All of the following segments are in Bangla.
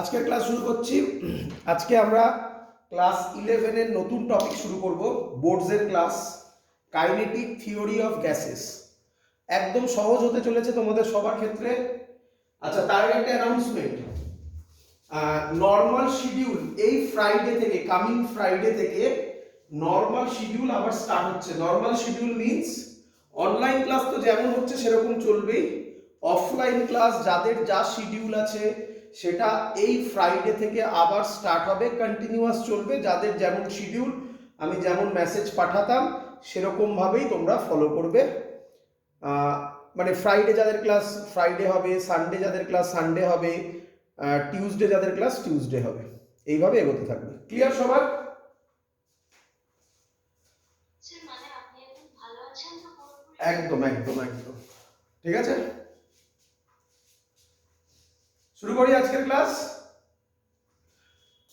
আজকের ক্লাস শুরু করছি। আজকে আমরা ক্লাস 11 এর নতুন টপিক শুরু করব, বোর্ডসের class, kinetic theory of gases. একদম সহজ হতে চলেছে তোমাদের সবার ক্ষেত্রে। আচ্ছা, তার আগে একটা অ্যানাউন্সমেন্ট। নর্মাল শিডিউল এই ফ্রাইডে থেকে, কামিং ফ্রাইডে থেকে নর্মাল শিডিউল আবার স্টার্ট হচ্ছে। Normal schedule means online class তো যেমন হচ্ছে সেরকম চলবেই, অফলাইন ক্লাস যাদের যা শিডিউল আছে সেটা এই ফ্রাইডে থেকে আবার স্টার্ট হবে, কন্টিনিউয়াস চলবে। যাদের যেমন শিডিউল, আমি যেমন মেসেজ পাঠাতাম সেরকমভাবেই তোমরা ফলো করবে। মানে ফ্রাইডে যাদের ক্লাস ফ্রাইডে হবে, সানডে যাদের ক্লাস সানডে হবে, টিউসডে যাদের ক্লাস টিউসডে হবে, এইভাবে এগোতে থাকবে। ক্লিয়ার সবার? একদম একদম একদম ঠিক আছে। শুরু করি আজকের ক্লাস।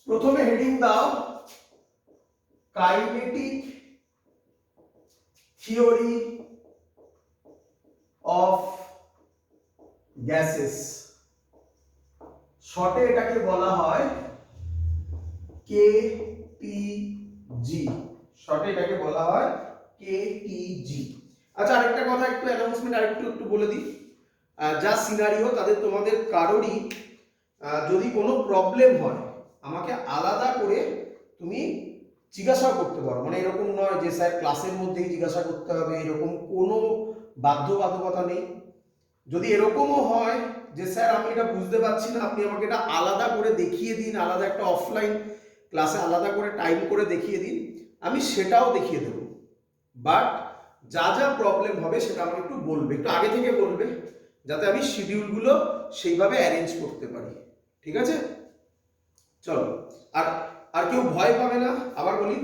প্রথমে হেডিং দাও, কাইনেটিক থিওরি অফ গ্যাসেস। শর্টে এটাকে বলা হয় কেটিজি। শর্টে এটাকে বলা হয় কেটিজি। আচ্ছা, আরেকটা কথা, একটু অ্যানাউন্সমেন্ট আরেকটু বলে দিই। যা সিনারিও, তাদের তোমাদের কারোরই যদি কোনো প্রবলেম হয় আমাকে আলাদা করে তুমি জিজ্ঞাসা করতে পারো। মানে এরকম নয় যে স্যার ক্লাসের মধ্যেই জিজ্ঞাসা করতে হবে, এরকম কোনো বাধ্যবাধকতা নেই। যদি এরকমও হয় যে স্যার আমি এটা বুঝতে পারছি না, আপনি আমাকে এটা আলাদা করে দেখিয়ে দিন, আলাদা একটা অফলাইন ক্লাসে আলাদা করে টাইম করে দেখিয়ে দিন, আমি সেটাও দেখিয়ে দেবো। বাট যা যা প্রবলেম হবে সেটা আমাকে একটু বলবে, একটু আগে থেকে বলবে, যাতে আমি শিডিউলগুলো সেইভাবে অ্যারেঞ্জ করতে পারি। ঠিক আছে, চলো। আর আর কেউ ভয় পাবে না, আবার বলি,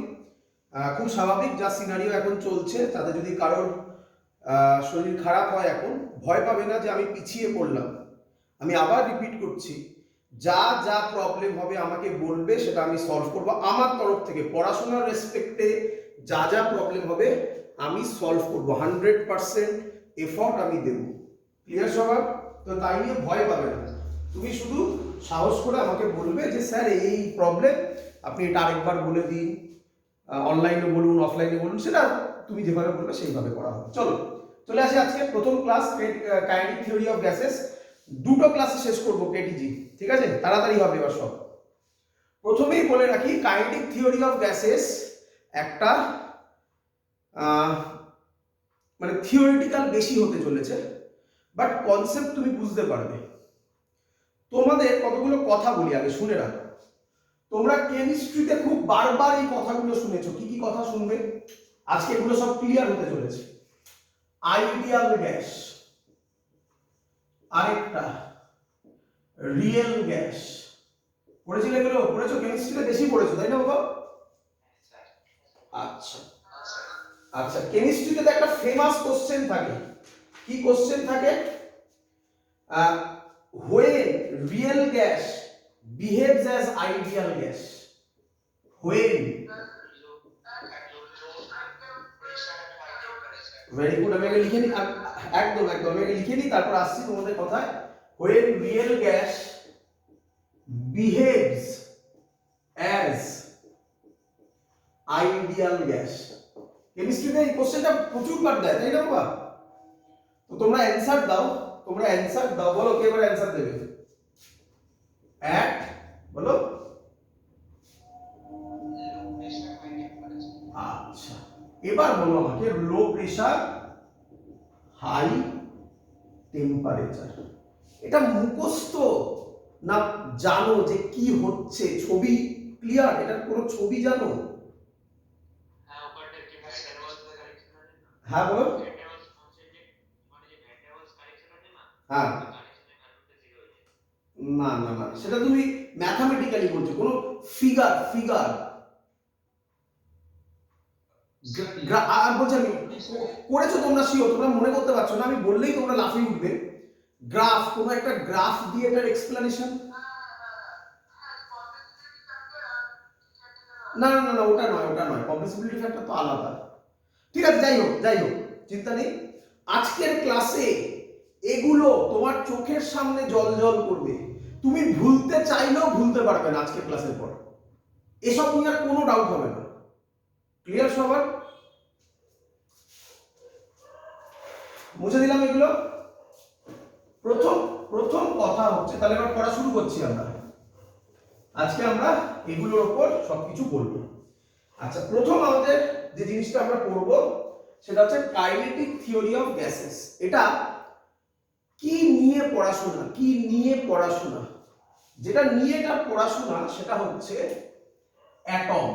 খুব স্বাভাবিক, যা সিনারিও এখন চলছে, তাতে যদি কারোর শরীর খারাপ হয় এখন, ভয় পাবে না যে আমি পিছিয়ে পড়লাম। আমি আবার রিপিট করছি, যা যা প্রবলেম হবে আমাকে বলবে, সেটা আমি সলভ করব আমার তরফ থেকে। পড়াশোনার রেসপেক্টে যা যা প্রবলেম হবে আমি সলভ করব, 100% এফর্ট আমি দেব। ক্লিয়ার সবার? তো তাই নিয়ে ভয় পাবে না, তুমি শুধু সাহস করে আমাকে বলবে যে স্যার এই প্রবলেম, আপনি এটা আরেকবার বলে দিন, অনলাইনে বলুন, অফলাইনে বলুন, সেটা তুমি যেভাবে বলবে সেইভাবে করা হবে। চলো চলে আসি আজকে প্রথম class, kinetic theory of gases. দুটো ক্লাসে শেষ করবো কেটিজি, ঠিক আছে? তাড়াতাড়ি হবে এবার সব। প্রথমেই বলে রাখি, কাইনেটিক থিওরি অফ গ্যাসেস একটা মানে থিওরিটিক্যাল বেশি হতে চলেছে, বাট কনসেপ্ট তুমি বুঝতে পারবে। তোমাদের কতগুলো কথা বলি, আগে শুনে রাখো। তোমরা কেমিস্ট্রিতে খুব বারবার এই কথাগুলো শুনেছো। কি কি কথা শুনবে আজকে? এগুলো সব ক্লিয়ার হতে চলেছে। আইডিয়াল গ্যাস, আরেকটা রিয়েল গ্যাস। পড়েছিলে এগুলো? পড়েছো? কেমিস্ট্রিতে বেশি পড়েছো তাই না বাবা? আচ্ছা আচ্ছা, কেমিস্ট্রিতে তো একটা ফেমাস কোশ্চেন থাকে। কি কোশ্চেন থাকে? when real gas behaves as ideal gas, when, very good, আমি আগে লিখে নিই, একদম একদম আমি আগে লিখে নিই, তারপর আসছি তোমাদের কথায়। when real gas behaves as ideal gas। কেমিস্ট্রিতে এই কোশ্চেনটা প্রচুর বার দেয় তাই না বাবা? তো তোমরা অ্যানসার দাও, তোমরা অ্যানসার দাও, বলো কে এবার অ্যানসার দেবে? বলো। আচ্ছা, এবার বলো আমাকে, লো প্রেসার হাই টেম্পারেচার। এটা মুখস্থ না জানো যে কি হচ্ছে? ছবি ক্লিয়ার? এটার কোনো ছবি জানো? হ্যাঁ বলো। হ্যাঁ, না না না, সেটা তুমি ম্যাথামেটিক্যালি বলছো, কোনো ফিগার আর বলছি আমি, করেছো তোমরা শিওর? তোমরা মনে করতে পারছো না, আমি বললেই তোমরা লাফিয়ে উঠবে। গ্রাফ, কোনো একটা গ্রাফ দিয়ে এটার এক্সপ্লেনেশন। না না না, ওটা নয়, ওটা নয়, কম্প্রেসিবিলিটি ফ্যাক্টর তো আলাদা। ঠিক আছে, যাই হোক, চিন্তা নেই। আজকের ক্লাসে এগুলো তোমার চোখের সামনে জল করবে। তুমি ভুলতে চাইলেও ভুলতে পারবে না আজকে ক্লাসের পর, এসব নিয়ে আর কোনো ডাউট হবে না। ক্লিয়ার সবার? মুছে দিলাম এগুলো। প্রথম প্রথম কথা হচ্ছে, তাহলে এবার পড়া শুরু করছি আমরা। আজকে আমরা এগুলোর উপর সবকিছু বলবো। আচ্ছা, প্রথম আমাদের যে জিনিসটা আমরা পড়বো সেটা হচ্ছে কাইনেটিক থিওরি অফ গ্যাসেস। এটা কি নিয়ে পড়াশোনা? কি নিয়ে পড়াশোনা? যেটা নিয়ে এটা পড়াশোনা সেটা হচ্ছে অ্যাটম।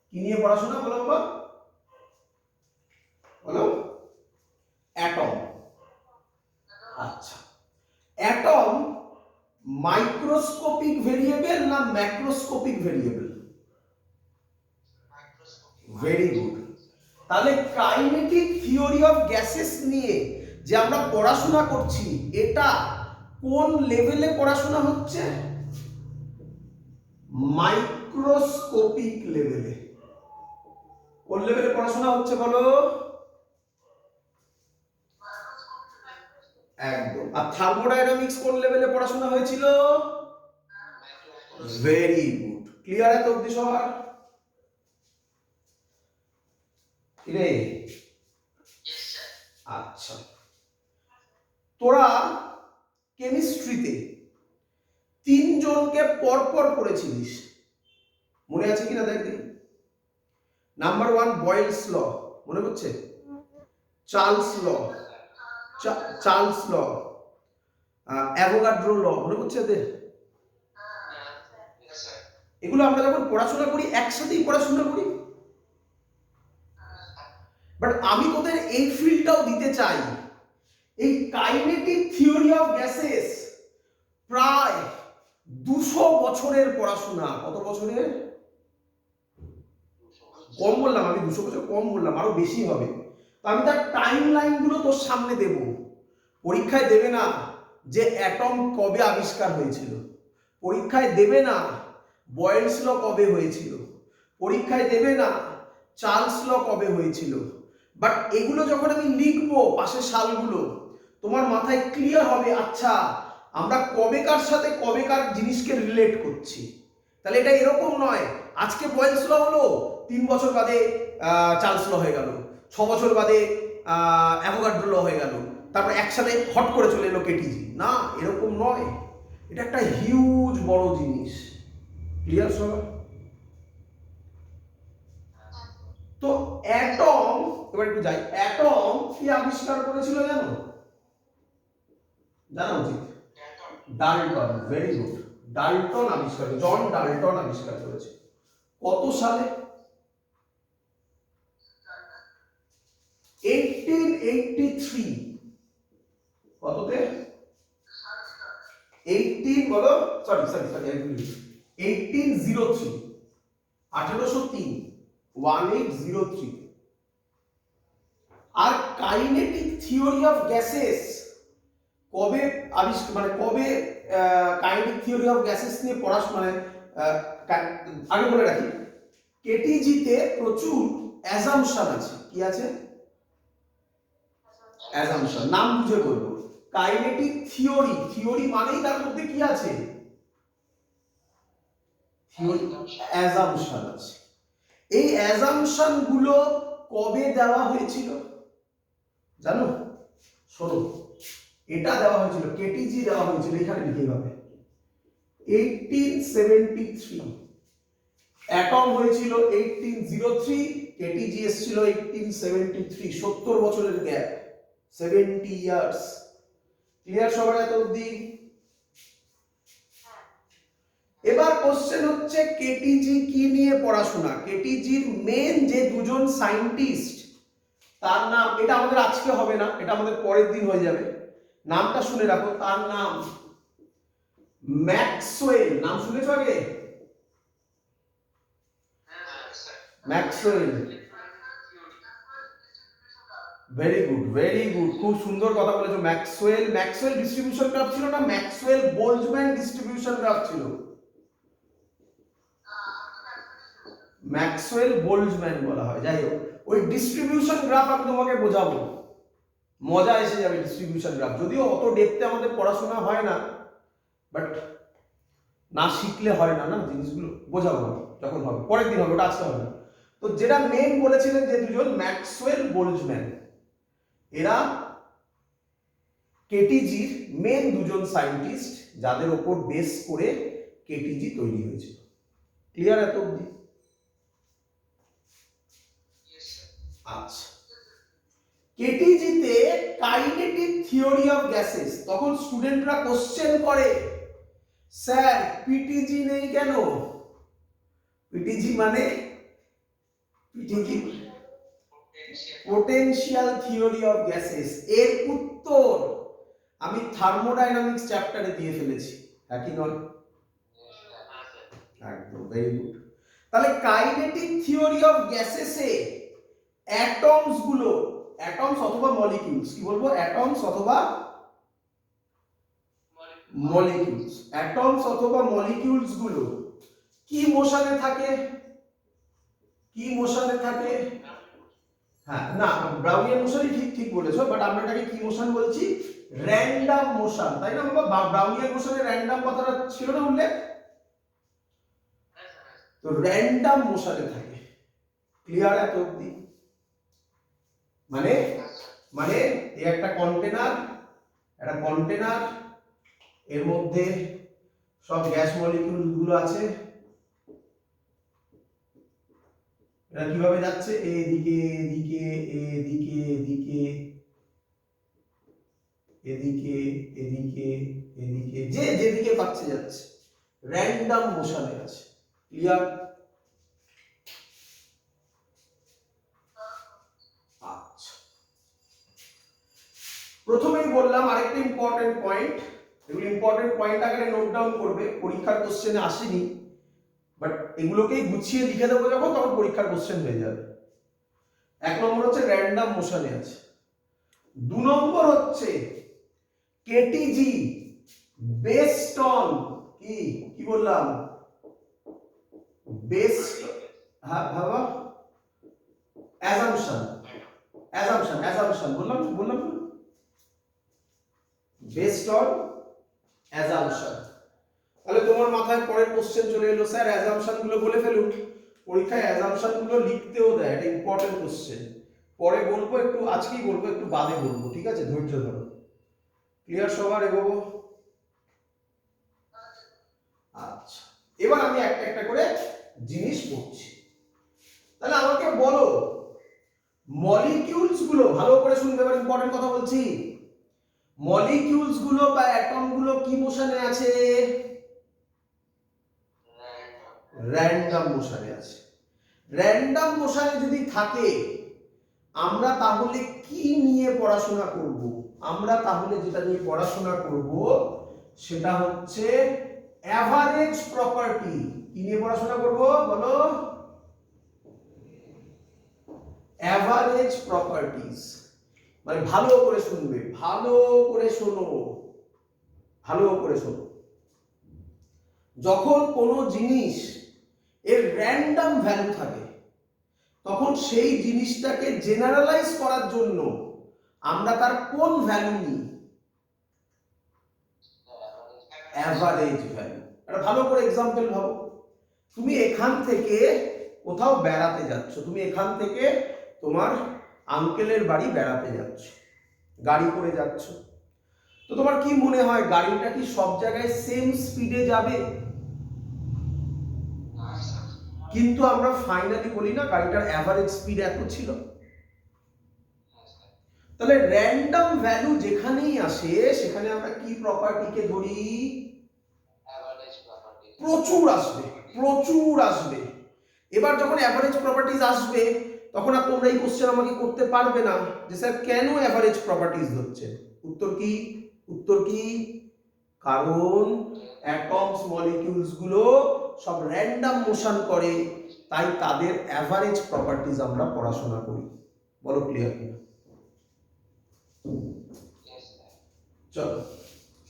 কি নিয়ে পড়াশোনা বলো বাবা? বলো। অ্যাটম। আচ্ছা, অ্যাটম মাইক্রোস্কোপিক ভেরিয়েবল না ম্যাক্রোস্কোপিক ভেরিয়েবল? Very good. তাহলে কাইনেটিক থিওরি অফ গ্যাসেস নিয়ে যে আমরা পড়াশোনা করছি, এটা কোন লেভেলে পড়াশোনা হচ্ছে? মাইক্রোস্কোপিক লেভেলে। কোন লেভেলে পড়াশোনা হচ্ছে বলো? একদম। আর থার্মোডাইনামিক্স কোন লেভেলে পড়াশোনা হয়েছিল? Very good. ক্লিয়ার এত অবধি সবার? রে আচ্ছা, তোরা কেমিস্ট্রিতে তিনজনকে পরপর পড়েছিলিস, মনে আছে কিনা দেখ দিন। নাম্বার 1 বয়েলস ল, মনে পড়ছে? চার্লস ল, চার্লস ল, অ্যাভোগাড্রো ল, মনে পড়ছে এদের? এগুলো আমরা যখন পড়াশোনা করি একসাথেই পড়াশোনা করি। বাট আমি তোদের এই ফিল্ডটাও দিতে চাই। এই কাইনেটিক থিওরি অফ গ্যাসেস প্রায় 200 বছরের পড়াশোনা। কত বছরের? কম বললাম আমি, 200 বছর কম বললাম, আরো বেশি হবে। তো আমি তার টাইম লাইন গুলো তোর সামনে দেব। পরীক্ষায় দেবে না যে অ্যাটম কবে আবিষ্কার হয়েছিল, পরীক্ষায় দেবে না বয়েলস ল কবে হয়েছিল, পরীক্ষায় দেবে না চার্লস ল কবে হয়েছিল। বাট এগুলো যখন আমি লিখবো পাশের সালগুলো, তোমার মাথায় ক্লিয়ার হবে, আচ্ছা আমরা কবেকার সাথে কবেকার জিনিসকে রিলেট করছি। তাহলে এটা এরকম নয় আজকে বয়েলস ল হলো, 3 বছর বাদে চার্লস ল হয়ে গেল, 6 বছর বাদে অ্যাভোগাড্রো ল হয়ে গেল, তারপর একসাথে হট করে চলে এলো কেটিজি। না, এরকম নয়। এটা একটা হিউজ বড় জিনিস। ক্লিয়ার সবাই? তো অ্যাটম, এবার একটু যাই, অ্যাটম কি আবিষ্কার করেছিল জানো? জানা উচিত। ডাল্টন। Very good. ডাল্টন আবিষ্কার, জন ডাল্টন আবিষ্কার করেছে। কত সালে? 1883। কততে? 18 বলো, সরি 1803। 1803, 1803। আর কাইনেটিক থিওরি অফ গ্যাসেস কবে আবিষ্কার, মানে কবে কাইনেটিক থিওরি অফ গ্যাসেস নিয়ে পড়াশোনা, মানে আগে বলে রাখি, কেটিজিতে প্রচুর অ্যাজাম্পশন আছে। কি আছে? অ্যাজাম্পশন। নাম বুঝে বলবো। কাইনেটিক থিওরি, থিওরি মানেই তার মধ্যে কি আছে? থিওরি, অ্যাজাম্পশন আছে। এই অ্যাজাম্পশন গুলো কবে দেওয়া হয়েছিল জানো? শোনো, এটা দেওয়া হয়েছিল, কেটিজি দেওয়া হয়েছিল, এখানে লিখে হবে 1873। অ্যাটম হয়েছিল 1803, কেটিজি এসেছিল 1873। 70 বছরের গ্যাপ, 70 ইয়ার্স। ক্লিয়ার সবার এত অবধি? এবার কোশ্চেন হচ্ছে কেটিজি কি নিয়ে পড়াশোনা? কেটিজির মেন যে দুজন সায়েন্টিস্ট, তার নাম, এটা আমাদের আজকে হবে না, এটা আমাদের পরের দিন হয়ে যাবে। নামটা শুনে রাখো, তার নাম ম্যাক্সওয়েল। নাম শুনেছো আগে? Maxwell. Very good, very good, খুব সুন্দর কথা বলেছো। ম্যাক্সওয়েল। ম্যাক্সওয়েল ডিস্ট্রিবিউশন গ্রাফ ছিল না, ম্যাক্সওয়েল বোল্টজম্যান ডিস্ট্রিবিউশন গ্রাফ ছিল। ম্যাক্সওয়েল বোল্টজম্যান বলা হয়। যাই হোক, ওই ডিস্ট্রিবিউশন গ্রাফ আমি তোমাকে বোঝাবো, মজা এসে যাবে ডিস্ট্রিবিউশন গ্রাফ। যদিও অত ডেপথে আমাদের পড়াশোনা হয় না, বাট না শিখলে হয় না, না জিনিসগুলো বোঝাবো না, যখন হবে পরের দিন হবে, ওটা আজকে হবে না। তো যেটা মেন বলেছিলেন যে দুজন ম্যাক্সওয়েল বোলজম্যান, এরা কেটিজির মেন দুজন সায়েন্টিস্ট, যাদের ওপর বেস করে কেটিজি তৈরি হয়েছিল। ক্লিয়ার এত অবধি? আচ্ছা, কেটিজিতে কাইনেটিক থিওরি অফ গ্যাসেস, তখন স্টুডেন্টরা কোশ্চেন করে স্যার পিটিজি নেই কেন? পিটিজি মানে PTG potential theory of gases, এর উত্তর আমি থার্মোডাইনামিক্স চ্যাপ্টারে দিয়ে ফেলেছি, একই নয়? একদম, ভেরি গুড। তাহলে কাইনেটিক থিওরি অফ গ্যাসেসে অ্যাটমস গুলো, অ্যাটমস অথবা মলিকিউলস, কি বলবো, অ্যাটমস অথবা মলিকিউলস, অ্যাটমস অথবা মলিকিউলস গুলো কি মোশনে থাকে? কি মোশনে থাকে? হ্যাঁ, না ব্রাউনিয়ান মোশনই ঠিক ঠিক বলেছো, বাট আমরা এটাকে কি মোশন বলছি? র্যান্ডম মোশন, তাই না বাবা? ব্রাউনিয়ান মোশনে র্যান্ডম কথাটা ছিল না উল্লেখ? তো র্যান্ডম মোশনে থাকে। ক্লিয়ার এত অবধি? মানে মানে এই একটা কন্টেনার, এর মধ্যে সব গ্যাস মলিকিউল গুলো আছে, এরা কিভাবে যাচ্ছে? এদিকে এদিকে এদিকে এদিকে এদিকে এদিকে এদিকে, যে যেদিকে পাচ্ছে যাচ্ছে, র্যান্ডম মোশনে আছে। ক্লিয়ার? আচ্ছা, প্রথমেই বললাম আরেকটা ইম্পর্টেন্ট পয়েন্ট, এগুলো ইম্পর্টেন্ট পয়েন্ট আকারে নোট ডাউন করবে, পরীক্ষার কোশ্চেনে আসেনি, বাট এগুলোকেই গুছিয়ে লিখে দেবো যখন, তখন পরীক্ষার কোশ্চেন হয়ে যাবে। এক নম্বর হচ্ছে র্যান্ডম মোশনে আছে, দু নম্বর হচ্ছে কেটিজি বেসড অন কি কি বললাম? বেসড, হ্যাঁ বাবা, অ্যাজাম্পশন, বললাম বেসড অন অ্যাজাম্পশন। তাহলে তোমার মাথায় পরের কোশ্চেন চলে এলো, স্যার অ্যাজাম্পশন গুলো বলে ফেলুন। পরীক্ষায় অ্যাজাম্পশন গুলো লিখতেও দেয়, এটা ইম্পর্টেন্ট কোশ্চেন। পরে বলবো, একটু আজকেই বলবো, একটু বাদে বলবো, ঠিক আছে? ধৈর্য ধরো। ক্লিয়ার সবার? এগোবো? আচ্ছা, এবার আমি একটা একটা করে জিনিস পড়ছি। তাহলে আমাকে বলো, মলিকিউলস গুলো, ভালো করে শুনবে, এবার ইম্পর্টেন্ট কথা বলছি, মলিকিউলস গুলো বা অ্যাটম গুলো কি মোশনে আছে? র্যান্ডম মোশনে আছে। র্যান্ডম মোশনে যদি থাকে, আমরা তাহলে কি নিয়ে পড়াশোনা করব? আমরা তাহলে যেটা নিয়ে পড়াশোনা করব সেটা হচ্ছে অ্যাভারেজ প্রপার্টি। কি নিয়ে পড়াশোনা করব বলো? Average properties. মানে ভালো করে শুনবে, ভালো করে শোনো, ভালো করে শোনো। যখন কোনো জিনিস এর র্যান্ডম ভ্যালু থাকে, তখন সেই জিনিসটাকে জেনারেলাইজ করার জন্য আমরা তার কোন ভ্যালু নিই? Average value. একটা ভালো করে এক্সাম্পল ভাবো, তুমি এখান থেকে কোথাও বেড়াতে যাচ্ছ, তুমি এখান থেকে তোমার আঙ্কেলের বাড়ি বেড়াতে যাচ্ছ, গাড়ি করে যাচ্ছ। তো তোমার কি মনে হয় গাড়িটা কি সব জায়গায় সেম স্পিডে যাবে? কিন্তু আমরা ফাইনালি বলি না গাড়িটার অ্যাভারেজ স্পিড এত ছিল। তাহলে র্যান্ডম ভ্যালু যেখানেই আসে সেখানে আমরা কি প্রপার্টিকে ধরি? প্রচুর আসবে, প্রচুর আসবে। এবার যখন অ্যাভারেজ প্রপার্টিজ আসবে, তখন আর তোমরা এই কোশ্চেন আমাকে করতে পারবে না যে স্যার কেন অ্যাভারেজ প্রপার্টিজ ধরছে। উত্তর কি? উত্তর কি? কারণ অ্যাটমস মলিকিউলস গুলো সব র্যান্ডম মোশন করে, তাই তাদের অ্যাভারেজ প্রপার্টিজ আমরা পড়াশোনা করি। বলো ক্লিয়ার কিনা? চলো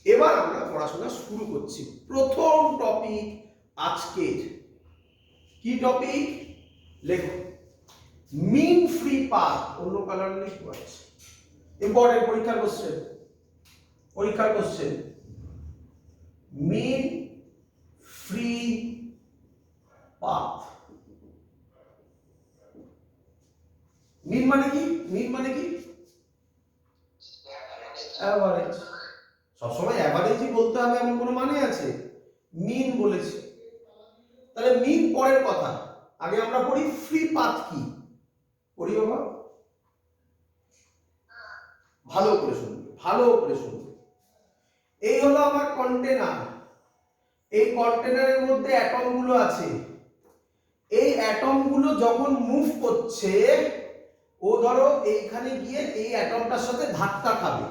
এবার আমরা পড়াশোনা শুরু করছি। প্রথম টপিক আজকের কি টপিক? লেখো মিন ফ্রি পাথ। অন্য কালার লিখবো, আছে ইম্পর্টেন্ট পরীক্ষার কোশ্চেন, পরীক্ষার question. Mean free path. Mean মানে কি? মিন মানে কি? অ্যাভারেজ। সবসময় অ্যাভারেজই বলতে হবে এমন কোনো মানে আছে? মিন বলেছে, তাহলে মিন পরের কথা। আগে আমরা পড়ি ফ্রি পাথ কি। পড়ি বাবা, ভালো করে শুনবে, ভালো করে শুনবে। এই হলো আমার কন্টেনার। এই কন্টেনারের মধ্যে অ্যাটম গুলো আছে। এই অ্যাটম গুলো যখন মুভ করছে, ও ধরো এইখানে গিয়ে এই অ্যাটমটার সাথে ধাক্কা খাবে,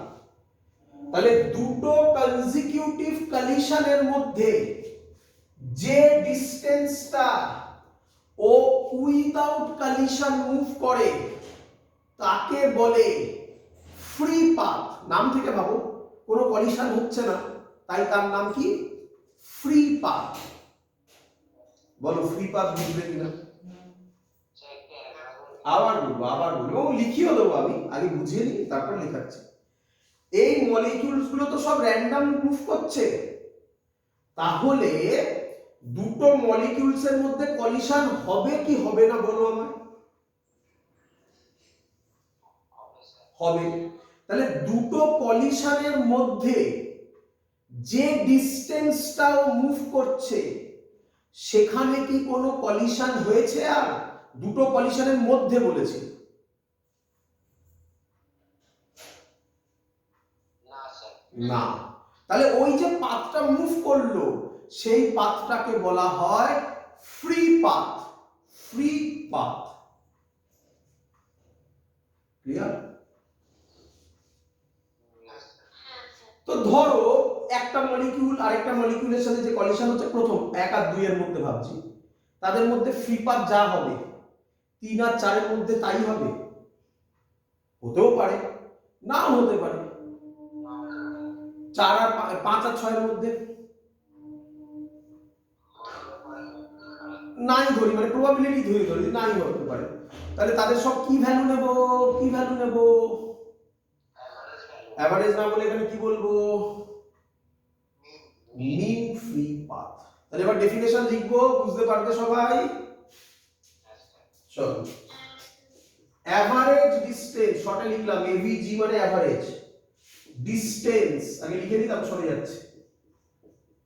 তাহলে দুটো কনজিকিউটিভ কলিশনের মধ্যে যে ডিসটেন্সটা ও উইদাউট কলিশন মুভ করে তাকে বলে ফ্রি পাথ। নাম থেকে ভাবো, কোনো কলিশন হচ্ছে না, তাই তার নাম কি? Free path. বলো ফ্রি পাথ বুঝবে কিনা? আবার বলবো, আবার বলবো, লিখিও দেবো, আমি আগে বুঝিয়ে নিই তারপর লেখাচ্ছি। এই মলিকিউলস গুলো তো সব র্যান্ডম মুভ করছে, তাহলে দুটো মলিকিউলস এর মধ্যে কলিশন হবে কি হবে না বলো আমায়? হবে। তাহলে দুটো কলিশনের মধ্যে যে ডিসটেন্সটাও মুভ করছে সেখানে কি কোনো কলিশন হয়েছে? আর দুটো কলিশনের মধ্যে বলেছে না। তাহলে ওই যে পাথটা মুভ করলো সেই পাথটাকে বলা হয় free path. Free path. Clear? তো ধরো একটা মলিকিউল আরেকটা মলিকিউলের সাথে যে কলিশন হচ্ছে, প্রথম 1 আর 2 এর মধ্যে ভাবছি, তাদের মধ্যে ফ্রি পাথ যা হবে 3 আর 4 এর মধ্যে তাই হবে? হতেও পারে, নাও হতে পারে। 4 আর 5 আর 6 এর মধ্যে নাই ধরি, মানে প্রবাবিলিটি ধরি নাই হতে পারে। তাহলে তাদের সব কি ভ্যালু নেব? কি ভ্যালু নেব? অ্যাভারেজ না বলে এখানে কি বলবো? Mean free path. তাহলে এবার ডেফিনেশন লিখবো, বুঝতে পারবে সবাই? চলো, অ্যাভারেজ ডিসটেন্স শর্টে লিখলাম এভিজি মানে অ্যাভারেজ ডিসটেন্স, আগে লিখে দিই তারপর সরে যাচ্ছে।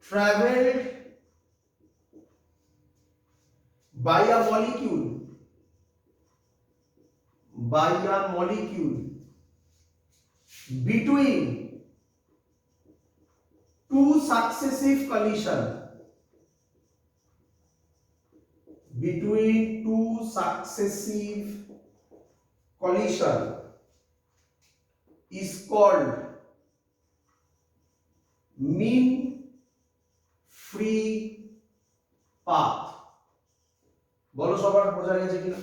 Travelled by a molecule between two successive collision is called mean free path। বলো সবার বোঝা গেছে কিনা?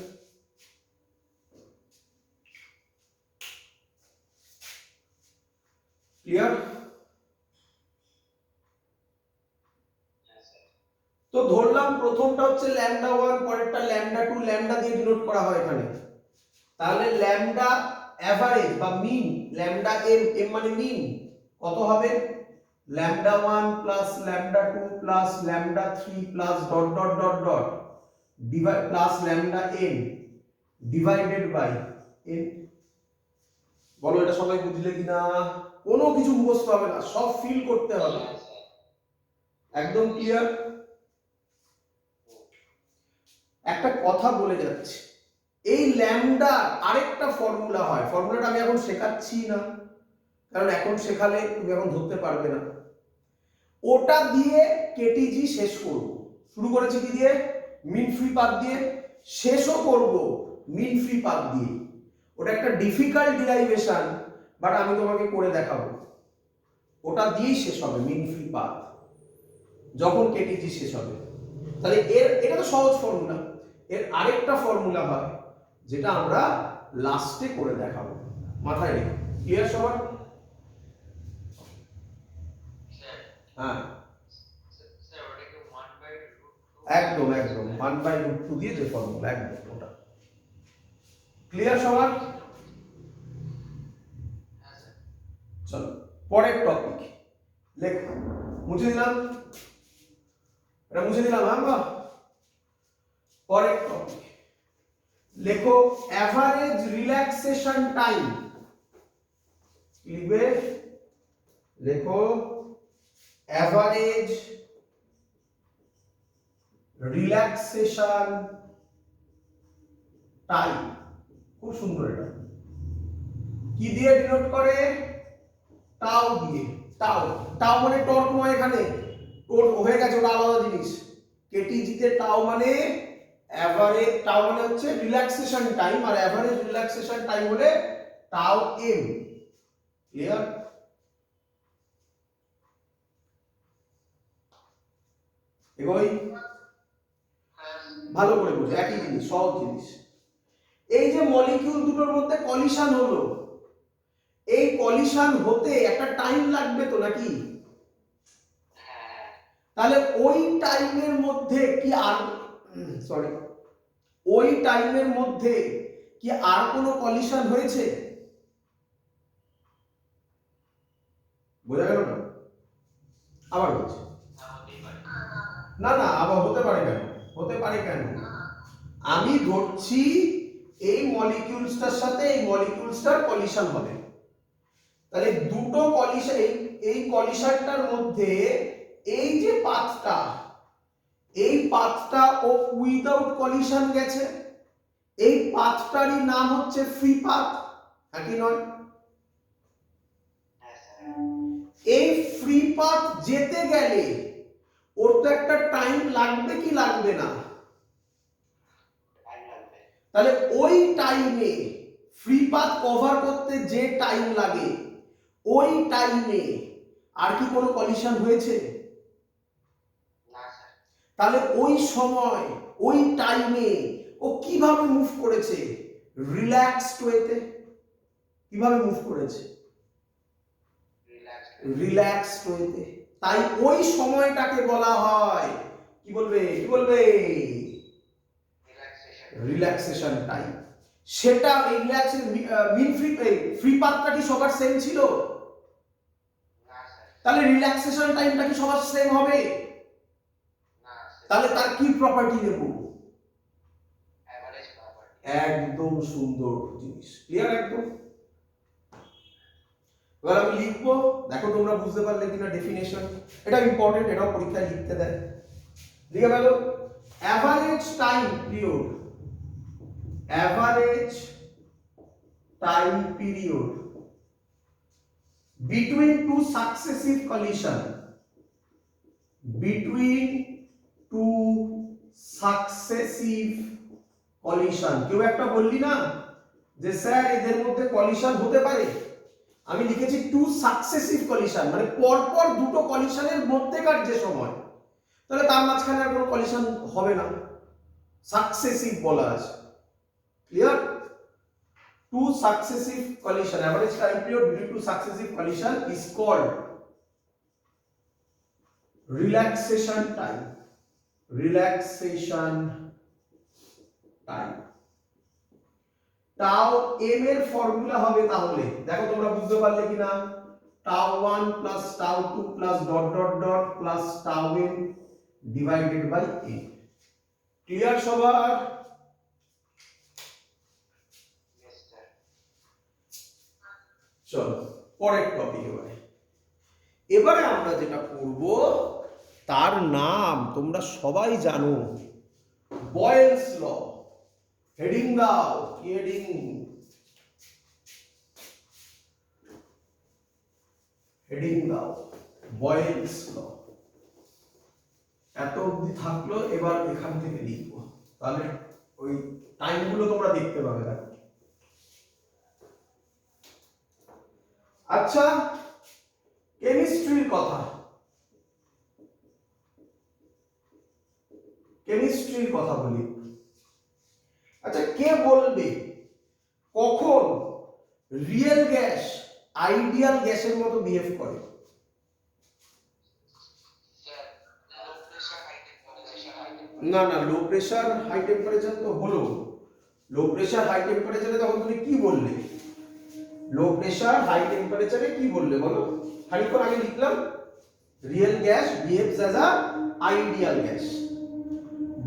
ক্লিয়ার? তো ধরলাম প্রথমটা হচ্ছে ল্যামডা 1, পরেরটা ল্যামডা 2, ল্যামডা দিয়ে ডিনোট করা হয় এখানে। তাহলে ল্যামডা এভারেজ বা মিন, ল্যামডা এম, এম মানে মিন, কত হবে? Lambda 1 plus lambda 2 plus lambda 3 plus dot dot dot dot divide plus lambda N divided by N. বলো এটা সবাই বুঝলে কিনা? কোনো কিছু মুখস্থ হবে না, সব ফিল করতে হবে। একদম ক্লিয়ার? একটা কথা বলে যাচ্ছে, এই ল্যামডা আরেকটা ফর্মুলা হয়, ফর্মুলাটা আমি এখন শেখাচ্ছি না, কারণ এখন শেখালে তুমি এখন ধরতে পারবে না। ওটা দিয়ে কেটিজি শেষ করব। শুরু করেছি কি দিয়ে? মিন ফ্রি পাথ দিয়ে। শেষও করব মিন ফ্রি পাথ দিয়ে। ওটা একটা ডিফিকাল্ট ডিরাইভেশন, বাট আমি তোমাকে করে দেখাবো। ওটা দিয়েই শেষ হবে মিন ফ্রি পাথ যখন কেটিজি শেষ হবে। তাহলে এটা তো সহজ ফর্মুলা। এর আরেকটা ফর্মুলা হয় যেটা আমরা লাস্টে করে দেখাবো, মাথায় রেখো। ক্লিয়ার সবার? হ্যাঁ একদম একদম 1/√2 দিয়ে যে ফর্মুলা, একদম ওটা। ক্লিয়ার সবার? চলো পরের টপিক লেখো। মুছে দিলাম, এটা মুছে দিলাম। হ্যাঁ, পরের টপিক লেখো অ্যাভারেজ রিল্যাক্সেশন টাইম। লিখবে, লেখো অ্যাভারেজ রিল্যাক্সেশন টাইম। খুব সুন্দর। এটা কি দিয়ে ডিনোট করে? টাউ দিয়ে। টাউ, টাউ মানে টর্ক নয়, এখানে টোট হয়ে গেছে, ওটা আলাদা জিনিস। কেটিজি তে টাউ মানে এভারেজ, টাউ মানে হচ্ছে রিল্যাক্সেশন টাইম, আর এভারেজ রিল্যাক্সেশন টাইম হলে টাউ এম। ক্লিয়ার? এগোই, ভালো করে বুঝো, একই জিনিস, সহজ জিনিস। এই যে মলিকিউল দুটোর মধ্যে কলিশন হলো, এই কলিশন হতে একটা টাইম লাগবে তো নাকি? তাহলে ওই টাইমের মধ্যে কি আর, সরি, ওই টাইমের মধ্যে কি আর কোনো কলিশন হয়েছে? বোঝা গেল না? আবার বলছি, না না, আবার হতে পারে কেন? হতে পারে কেন? আমি ধরছি এই মলিকিউলসটার সাথে এই মলিকিউলসটার কলিশন হবে, তাহলে দুটো কলিশন, এই কলিশনটার মধ্যে এই যে পাথটা, এই পাথটা ও উইদাউট কলিশন গেছে, এই পাথটারই নাম হচ্ছে ফ্রি পাথ, নাকি নয়? এই ফ্রি পাথ যেতে গেলে ওর তো একটা টাইম লাগবে কি লাগবে না? তাহলে ওই টাইমে ফ্রি পাথ কভার করতে যে টাইম লাগে, ওই টাইমে আর কি কোনো কলিশন হয়েছে? তাহলে ওই সময়, ওই টাইমে ও কিভাবে মুভ করেছে? রিল্যাক্সড ওয়েতে। কিভাবে মুভ করেছে? রিল্যাক্সড ওয়েতে। তাই ওই সময়টাকে বলা হয়, কি বলবে, কি বলবে? Relaxation time. সেটা এই মিন ফ্রি পাথটা কি সবার সেম ছিল? তাহলে রিল্যাক্সেশন টাইমটা কি সবার সেম হবে? তাহলে তার কি প্রপার্টি নেব? একদম সুন্দর জিনিস। ক্লিয়ার? একদম। এবার আমি লিখবো, দেখো তোমরা বুঝতে পারলে কিনা ডেফিনেশন। এটা ইম্পর্টেন্ট, এটাও পরীক্ষায় লিখতে দেয়। লিখে গেল average time period, average time period between two successive collision, between two successive collision। কেউ একটা বললি না যে স্যার এদের মধ্যে কলিশন হতে পারে, আমি লিখেছি টু সাকসেসিভ কলিশন, মানে পরপর দুটো কলিশনের মধ্যেকার যে সময়, তাহলে তার মাঝখানে আর কোনো কলিশন হবে না, সাকসেসিভ বলা আছে। Clear? Two successive collision, average time period between two successive collision is called relaxation time. Relaxation time. tau m এর ফর্মুলা হবে, তাহলে দেখো তোমরা বুঝতে পারলে কিনা, tau 1 plus tau 2 plus dot dot dot plus tau m divided by n। Clear সবার? চলো পরের টপিক। এবারে আমরা যেটা করব তার নাম তোমরা সবাই জানো, বয়েলস ল। হেডিং দাও, কি হেডিং? হেডিং দাও বয়েলস ল। এত অবধি থাকলো, এবার এখান থেকে লিখবো, তাহলে ওই টাইমগুলো তোমরা দেখতে পাবে। দেখো, আচ্ছা কেমিস্ট্রির কথা, কেমিস্ট্রির কথা বলি। আচ্ছা কে বলবে কখন রিয়েল গ্যাস আইডিয়াল গ্যাসের মতো বিহেভ করে? না না, লো প্রেসার হাই টেম্পারেচার তো হলো। লো প্রেসার হাই টেম্পারেচারে তখন তুমি কি বললে? লো প্রেসার হাই টেম্পারেচারে কি বললে বলো? খানিকক্ষণ আগে লিখলাম, real gas behaves as a ideal gas.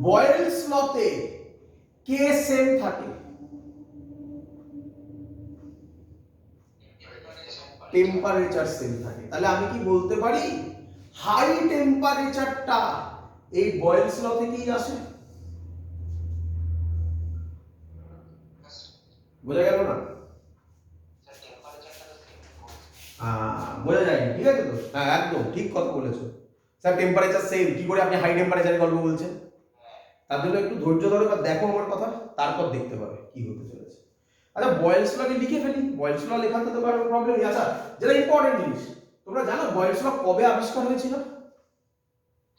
Boyle's লতে কে সেম থাকে, টেম্পারেচার সেম থাকে। তাহলে আমি কি বলতে পারি হাই টেম্পারেচারটা এই বয়েলস ল থেকেই আসে? বোঝা গেল না? বোঝা যায়নি, ঠিক আছে তো? হ্যাঁ একদম ঠিক কথা বলেছো স্যার, টেম্পারেচার সেম, কি করে আপনি হাই টেম্পারেচারে গল্প বলছেন? তার জন্য একটু ধৈর্য ধরো বা দেখো আমার কথা, তারপর দেখতে পাবে কি হতে চলেছে। আচ্ছা বয়েলস ল লিখে ফেলি, বয়েলস ল লেখাতে তো কারো প্রবলেম নেই। আচ্ছা যেটা ইম্পর্টেন্ট জিনিস, তোমরা জানো বয়েলস ল কবে আবিষ্কার হয়েছিল?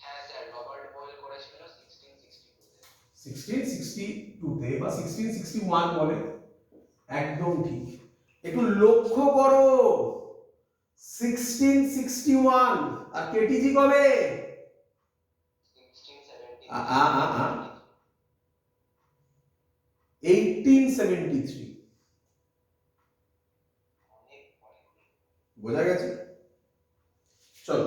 হ্যাঁ স্যার, রবার্ট বয়েল করেছিল 1662 1662 বা 1661 বলে, একদম ঠিক। একটু লক্ষ্য করো 1661 আর কেটিজি কবে? 1873। বোঝা গেছে? চলো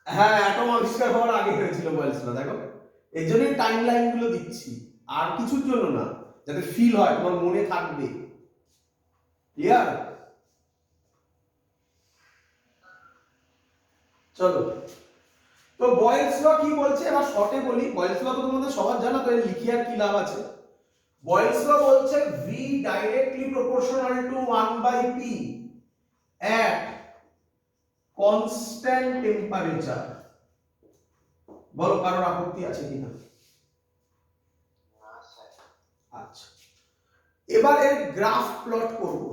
হ্যাঁ অ্যাটম আবিষ্কার হওয়ার আগে হয়েছিল বয়েলস ল। দেখো এর জন্যই টাইম লাইন গুলো দিচ্ছি, আর কিছুর জন্য না, যাতে ফিল হয় তোমার মনে থাকবে। ক্লিয়ার? চলো তো বয়েলস ল কি বলছে এবার শর্টে বলি। বয়েলস ল তো তোমাদের সবার জানা, তো লিখি আর কি লাভ আছে। বয়েলস ল বলছে v directly proportional to 1/p at constant temperature। বলো কারোর আপত্তি আছে কিনা? আচ্ছা এবার এর গ্রাফ প্লট করব।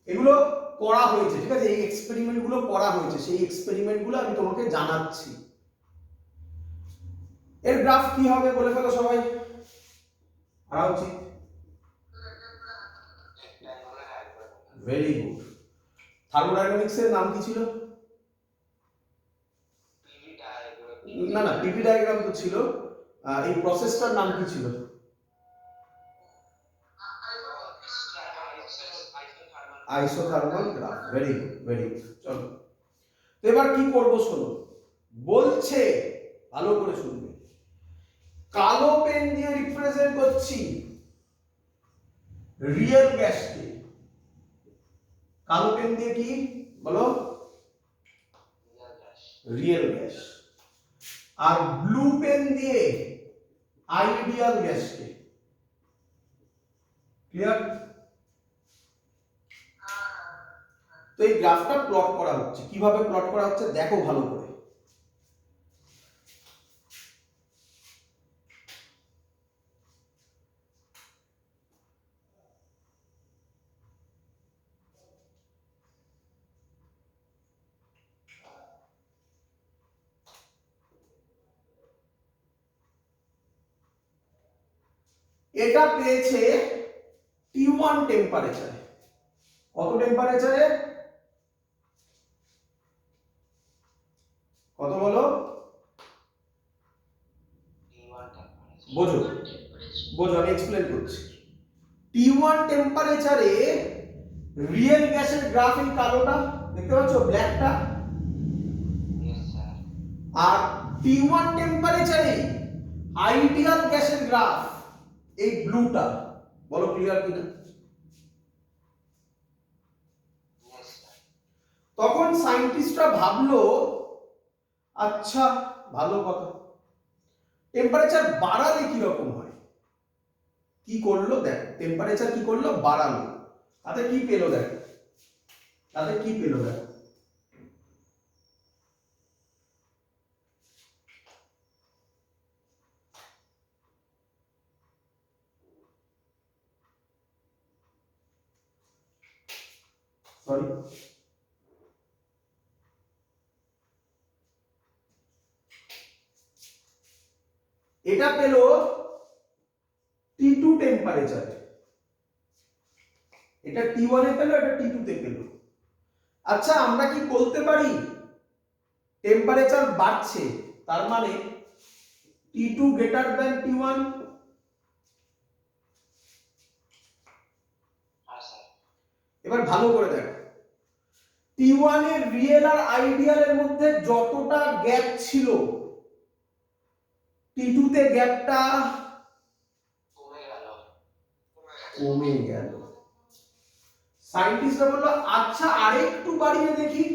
এগুলো করা হয়েছে, ঠিক আছে? এই এক্সপেরিমেন্ট গুলো করা হয়েছে, সেই এক্সপেরিমেন্ট গুলো আমি তোমাকে জানাচ্ছি। এর গ্রাফ কি হবে বলে ফেলো সবাই, আরা উচিত। Very good. থার্মোডাইনামিক্স এর নাম কি ছিল? না না পিভি ডায়াগ্রাম তো ছিল, এই প্রসেসটার নাম কি ছিল? Isothermal graph. Very good very good. চলো তো এবার কি করব শোনো, বলছে ভালো করে শুনবে। কালো পেন দিয়ে রিপ্রেজেন্ট করছি রিয়েল গ্যাসকে। কালো পেন দিয়ে কি বলো? Real gas. আর ব্লু পেন দিয়ে আইডিয়াল গ্যাসকে। ক্লিয়ার? তো এই গ্রাফটা প্লট করা হচ্ছে, কিভাবে প্লট করা হচ্ছে দেখো ভালো করে। এটা পেয়েছে T1 টেম্পারেচারে। কত টেম্পারেচারে? কত বলো? বোঝো বোঝো, আমি এক্সপ্লেন করছি। T1 টেম্পারেচারে রিয়েল গ্যাসের গ্রাফ এই কালোটা দেখতে পাচ্ছ, ব্ল্যাকটা। আর T1 টেম্পারেচারে আইডিয়াল গ্যাসের গ্রাফ এই ব্লুটা। বলো ক্লিয়ার কিনা? তখন সায়েন্টিস্টরা ভাবলো আচ্ছা ভালো কথা, টেম্পারেচার বাড়ালে কি রকম হয়। কি করলো দেখ, টেম্পারেচার কি করলো বাড়ালো, তাতে কি পেলো দেখ, তাতে কি পেলো দেখ। সরি এটা পেল T2 টেম্পারেচারে, এটা T1 এ পেল, এটা T2 তে পেল। আচ্ছা আমরা কি বলতে পারি টেম্পারেচার বাড়ছে তার মানে T2 গ্রেটার দ্যান T1? এবার ভালো করে দেখো, T1 এর রিয়েল আর আইডিয়াল এর মধ্যে যতটা গ্যাপ ছিল T2 তে গ্যাপটা কমে গেল। সায়েন্টিস্টরা বললো আচ্ছা আরেকটু বাড়িয়ে দেখি।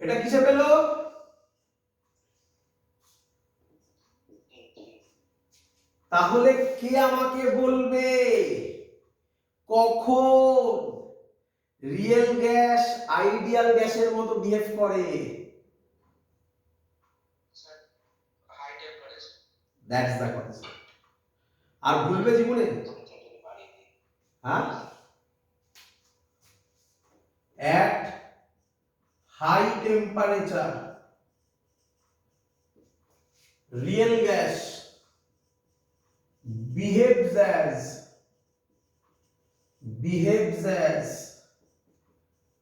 এটা কিসে পেল? তাহলে কে আমাকে বলবে কখন রিয়েল গ্যাস আইডিয়াল গ্যাসের মতো বিহেভ করে? That's the concept. আর ভুলবে জীবনে? হ্যাঁ, at high temperature real gas behaves as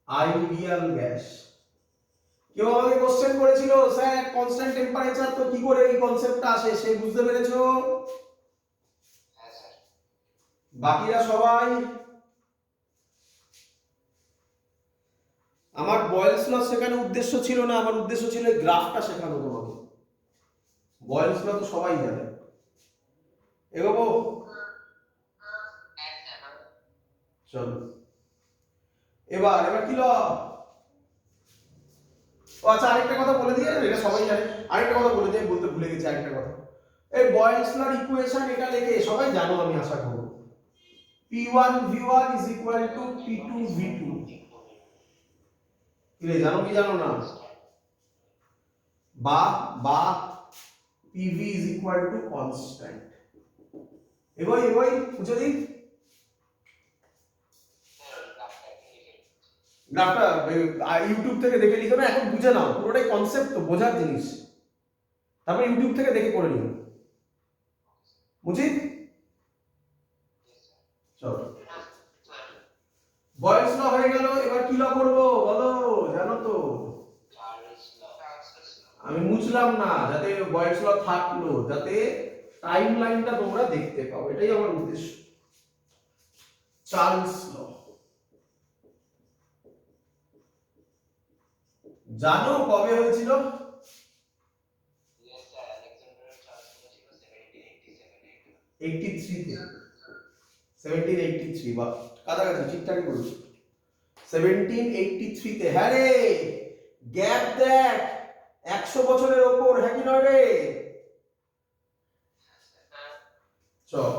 ideal gas। কেউ আমাকে কোশ্চেন করেছিল স্যার কনস্ট্যান্ট টেম্পারেচার তো কি করে এই কনসেপ্টটা আসে, সে বুঝতে পেরেছো? হ্যাঁ স্যার। বাকিরা সবাই? আমার বয়েলস ল শেখানোর উদ্দেশ্য ছিল না, আমার উদ্দেশ্য ছিল এই গ্রাফটা শেখানো তোমাকে। বয়েলস ল তো সবাই জানে। এগোবো? চলো এবার কি ল? ও আচ্ছা আরেকটা কথা বলে দিয়ে, এটা সবাই জানে, আরেকটা কথা বলে দিয়ে বলতে ভুলে গেছি আরেকটা কথা। এই বয়েলস লর ইকুয়েশন এটা লিখে সবাই জানো আমি আশা করব, P1 V1 is equal to P2 V2। কি রে, জানো কি জানো না? বা PV is equal to constant। এগোই বুঝে দিই গ্রাফটা, ইউটিউব থেকে দেখে লিখে না, এখন বুঝে নাও, পুরোটাই কনসেপ্ট তো, বোঝার জিনিস, তারপর ইউটিউব থেকে দেখে করে নিও, বুঝি? চলো বয়েলস ল হয়ে গেল, এবার কি ল করবো বলো, জানো তো? আমি বুঝলাম না, যাতে বয়েলস ল থাকলো, যাতে টাইম লাইনটা তোমরা দেখতে পাও, এটাই আমার উদ্দেশ্য। চার্লস ল জানো কবে হয়েছিল? 83 তে, 1783, বা কাছাকাছি, ঠিকঠাকই বলছো, 1783 তে। হ্যাঁ রে, গ্যাপ দেখ 100 বছরের ওপর, হ্যাঁ কি নয় রে? চল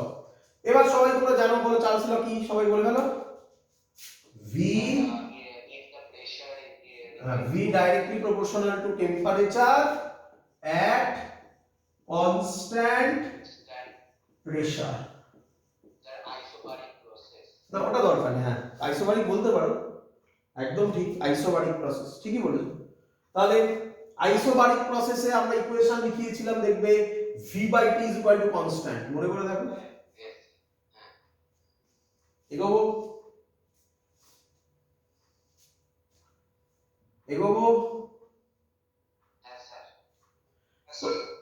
এবার সবাই তোমরা জানো, বলো চার্লস ল কি, সবাই বলে গেল? V directly proportional to temperature at constant pressure। না ওটা দরকার নেই, হ্যাঁ আইসোবারিক বলতে পারো, একদম ঠিক, আইসোবারিক প্রসেস, ঠিকই বলেছো। তাহলে আইসোবারিক প্রসেসে আমরা ইকুয়েশন লিখিয়েছিলাম, দেখবে V/T is equal to constant, মনে করে দেখো। এগোবো?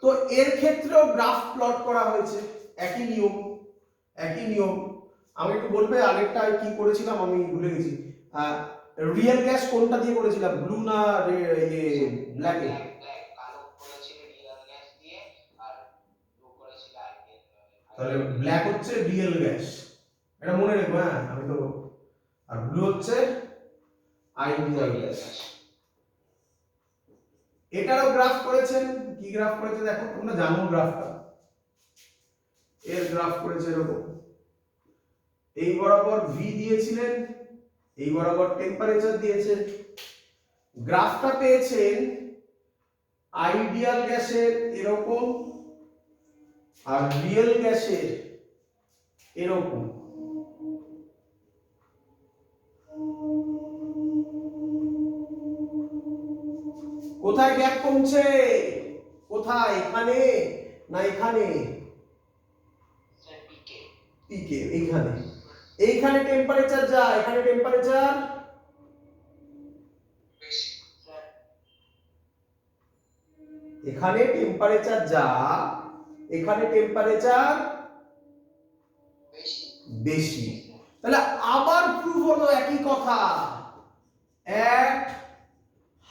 তো এর ক্ষেত্রেও গ্রাফ প্লট করা হয়েছে, একই নিয়ম। আমি একটু বলবে আগেরটা কি করেছিলাম, আমি ভুলে গেছি। রিয়েল গ্যাস কোনটা দিয়ে করেছিলাম, ব্লু না ব্ল্যাক এ? তাহলে ব্ল্যাক হচ্ছে রিয়েল গ্যাস, এটা মনে রেখো, হ্যাঁ আমি তো, আর ব্লু হচ্ছে আইডিয়াল গ্যাস। এটারও গ্রাফ করেছেন, কি গ্রাফ করেছে দেখো, তোমরা জানো গ্রাফটা, এর গ্রাফ করেছে এরকম, এই বরাবর V দিয়েছিলেন, এই বরাবর টেম্পারেচার দিয়েছেন, গ্রাফটা পেয়েছেন আইডিয়াল গ্যাসের এরকম আর রিয়েল গ্যাসের এরকম। কোথায় গ্যাপ কমছে, কোথায়, এখানে না এখানে? পিকে, এইখানে টেম্পারেচার যা, এখানে টেম্পারেচার এখানে টেম্পারেচার যা, এখানে টেম্পারেচার বেশি। বেশি। তাহলে আবার প্রুফ হলো একই কথা, এট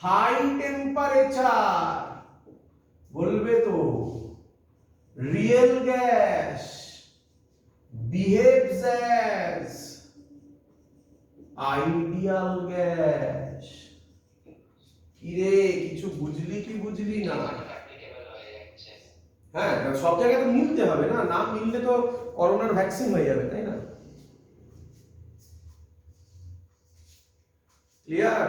হাই টেম্পারেচার বলবে তো real gas behaves as ideal gas. কিরে কিছু বুঝলি কি বুঝলি না? অ্যাপ্লিকেবল হয়ে যাচ্ছে। হ্যাঁ, সব জায়গায় তো মিলতে হবে না, না মিললে তো করোনার ভ্যাকসিন হয়ে যাবে, তাই না? ক্লিয়ার?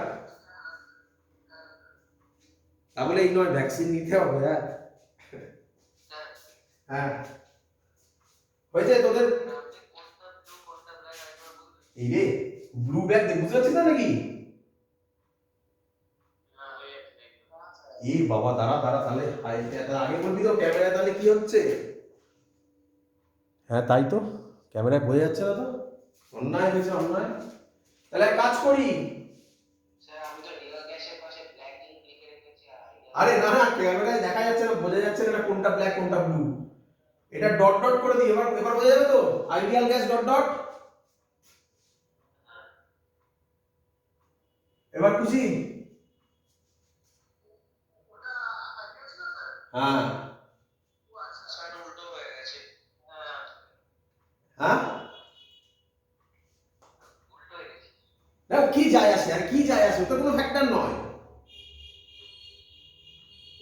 তাহলে এই নয় ভ্যাকসিন নিতে হবে। হ্যাঁ হ্যাঁ হয়েছে তোদের। এই রে ব্লু ব্যাগ বুঝতে পারছিস না নাকি? এই বাবা দাঁড়া দাঁড়া, তাহলে আগে বলবি তো ক্যামেরায় তাহলে কি হচ্ছে? হ্যাঁ তাই তো, ক্যামেরায় বোঝা যাচ্ছে না তো, অন্যায় হয়েছে অন্যায়। তাহলে এক কাজ করি, স্যার আমি তো রিয়েল গ্যাসের পাশে ব্ল্যাক ইঙ্ক লিখে রেখেছি আর আরে না না ক্যামেরায় দেখা যাচ্ছে না, বোঝা যাচ্ছে না কোনটা ব্ল্যাক কোনটা ব্লু। এটা ডট ডট করে দিই, এবার এবার বোঝা যাবে তো, আইডিয়াল গ্যাস ডট ডট। এবার খুশি? হ্যাঁ স্যার উল্টো হয়ে গেছে। হ্যাঁ উল্টো হয়ে গেছে। না কি যায় আসে, আর কি যায় আসে, ওটা কোনো ফ্যাক্টর নয়,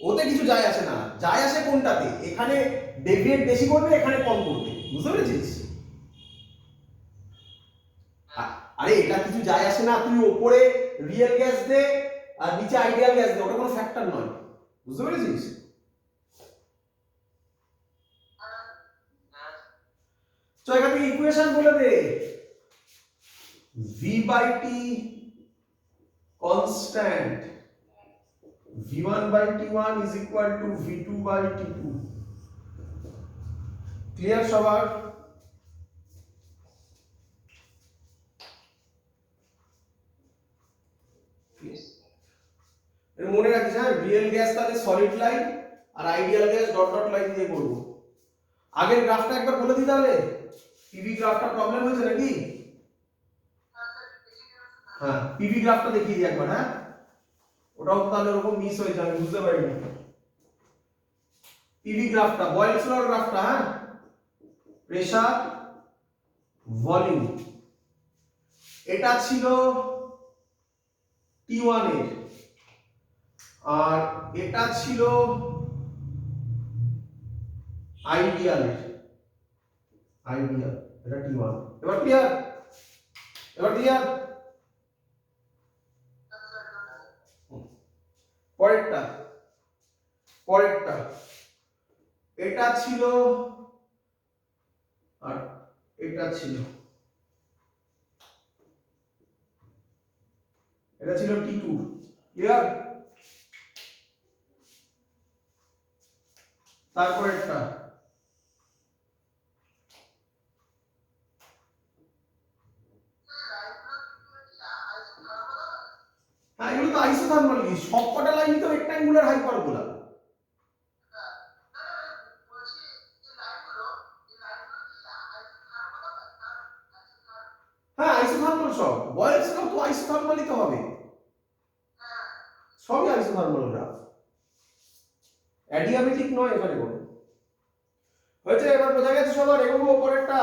ওতে কিছু যায় আসে না। যায় আসে কোনটাতে, এখানে ডেভিয়েট বেশি করবে এখানে কম করবে, বুঝতে পেরেছিস? আরে এটা কিছু যায় আসে না, তুই ওপরে রিয়েল গ্যাস দে আর নিচে আইডিয়াল গ্যাস দে, ওটা কোনো ফ্যাক্টর নয়, বুঝতে পেরেছিস? তো এখান থেকে ইকুয়েশন বলে দে, v by t constant, v1 by t1 is equal to v2 by t2। Clear সবার? মনে রাখিস হ্যাঁ, রিয়েল গ্যাস তাহলে সলিড লাইন আর ideal gas dot dot line দিয়ে করব। আগের গ্রাফটা একবার বলে দিই তাহলে, পিভি গ্রাফটা প্রবলেম হয়েছে নাকি? হ্যাঁ পিভি গ্রাফটা দেখিয়ে দিই একবার। হ্যাঁ ওটাও তাহলে ওরকম মিস হয়েছে, আমি বুঝতে পারিনি। পিভি গ্রাফটা বয়েলস লর গ্রাফটা, হ্যাঁ প্রেসার ভলিউম, এটা ছিল T1 এর, আর এটা ছিল আইডিয়াল এর, আইডিয়াল এটা T1। এবার ক্লিয়ার? এবার ক্লিয়ার? পরেরটা পরেরটা এটা ছিল আর এটা ছিল, এটা ছিল T2। ক্লিয়ার? তারপরেরটা হ্যাঁ এগুলো তো আইসোথার্মাল, সবকটা লাইনই তো রেক্ট্যাঙ্গুলার হাইপারবোলা। হ্যাঁ আইসোথার্মাল সব, বয়েলস লও তো আইসোথার্মালই তো হবে, সবই আইসোথার্মাল গ্রাফ, অ্যাডিয়াবেটিক নয় এখানে কোনো। হয়েছে? এবার বোঝা গেছে সবার? এগোবো পরেরটা।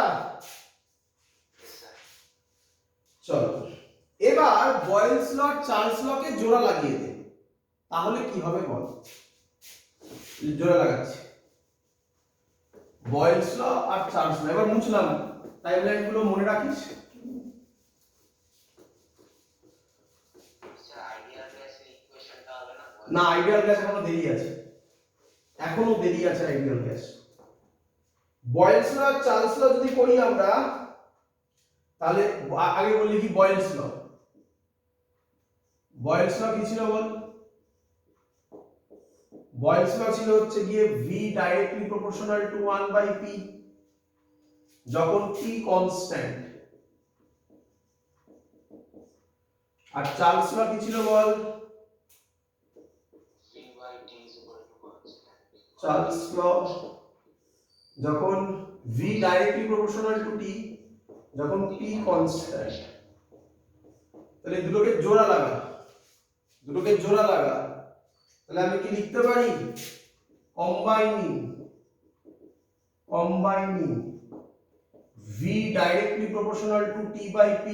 চলো এবার বয়েলস ল চার্লস লকে জোড়া লাগিয়ে দে, তাহলে কি হবে বল? জোড়া লাগাচ্ছি বয়েলস ল আর চার্লস ল। এবার মুছলাম, টাইমলাইন গুলো মনে রাখিস। স্যার আইডিয়াল গ্যাসের ইকুয়েশনটা হবে না? না আইডিয়াল গ্যাস এখনো দেরি আছে, এখনো দেরি আছে আইডিয়াল গ্যাস। বয়েলস ল আর চার্লস ল যদি করি আমরা, তাহলে আগে বলি কি বয়েলস ল। বয়েলস ল কি ছিল বল? বয়েলস ল ছিল হচ্ছে গিয়ে v directly proportional to 1 by p যখন t কনস্ট্যান্ট। আর চার্লস ল কি ছিল বল? v by t is equal to constant। Charles law, যখন v directly proportional to t, যখন p কনস্ট্যান্ট, তাহলে দুটোকে জোড়া লাগা, দুটোকে জোড়া লাগা, তাহলে আমি কি লিখতে পারি? Combining v directly proportional to t by p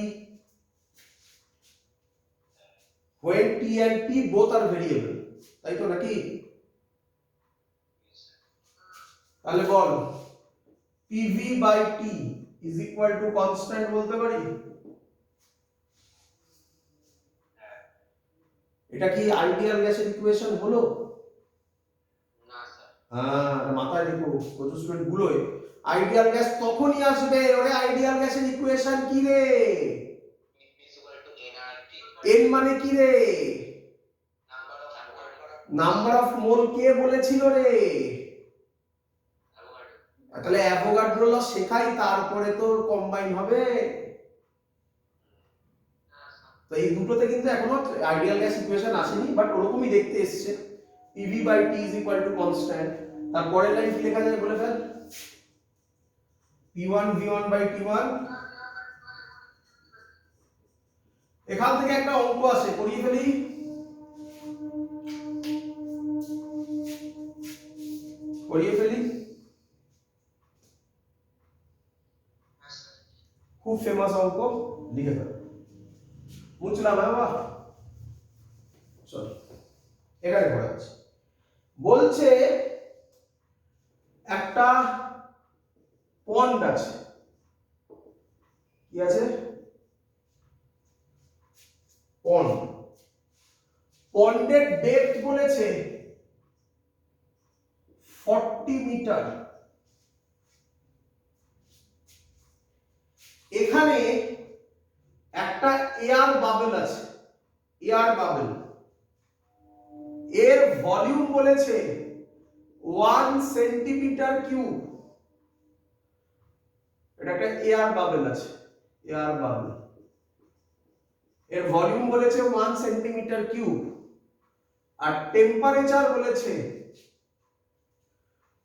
when t and p both are variable, তাই তো নাকি? তাহলে বল pv by t is equal to constant বলতে পারি? এটা কি আইডিয়াল গ্যাসের ইকুয়েশন হলো? না স্যার। হ্যাঁ, মাথায় রেখো প্রচুর স্টুডেন্ট গুলোই আইডিয়াল গ্যাস তখনই আসবে। ওরে আইডিয়াল গ্যাসের ইকুয়েশন কি রে? n মানে কি রে? নাম্বার অফ মোল কে বলেছিল রে? তাহলে অ্যাভোগাড্রো ল শেখাই, তারপরে তো কম্বাইন হবে। তো এই দুটোতে কিন্তু এখনো আইডিয়াল গ্যাস ইকুয়েশন আসেনি, বাট ওরকমই দেখতে এসছে। pv by t is equal to constant। তারপরের লাইন কি লেখা যায় বলে fail? p1 v1 by t1। এখান থেকে একটা অঙ্ক আসে, করিয়ে ফেলি। খুব ফেমাস অঙ্ক, লিখে ফেল। বুঝলাম বাবা, চল এখানে পড়াচ্ছি। বলছে একটা পন্ড আছে, কি আছে? পন্ড। পন্ডের ডেপথ বলেছে 40 মিটার। এখানে একটা এয়ার বাবল আছে, এয়ার বাবল, এর ভলিউম বলেছে 1 সেন্টিমিটার কিউব। এটা একটা এয়ার বাবল আছে, এয়ার বাবল, এর ভলিউম বলেছে 1 সেন্টিমিটার কিউব, আর টেম্পারেচার বলেছে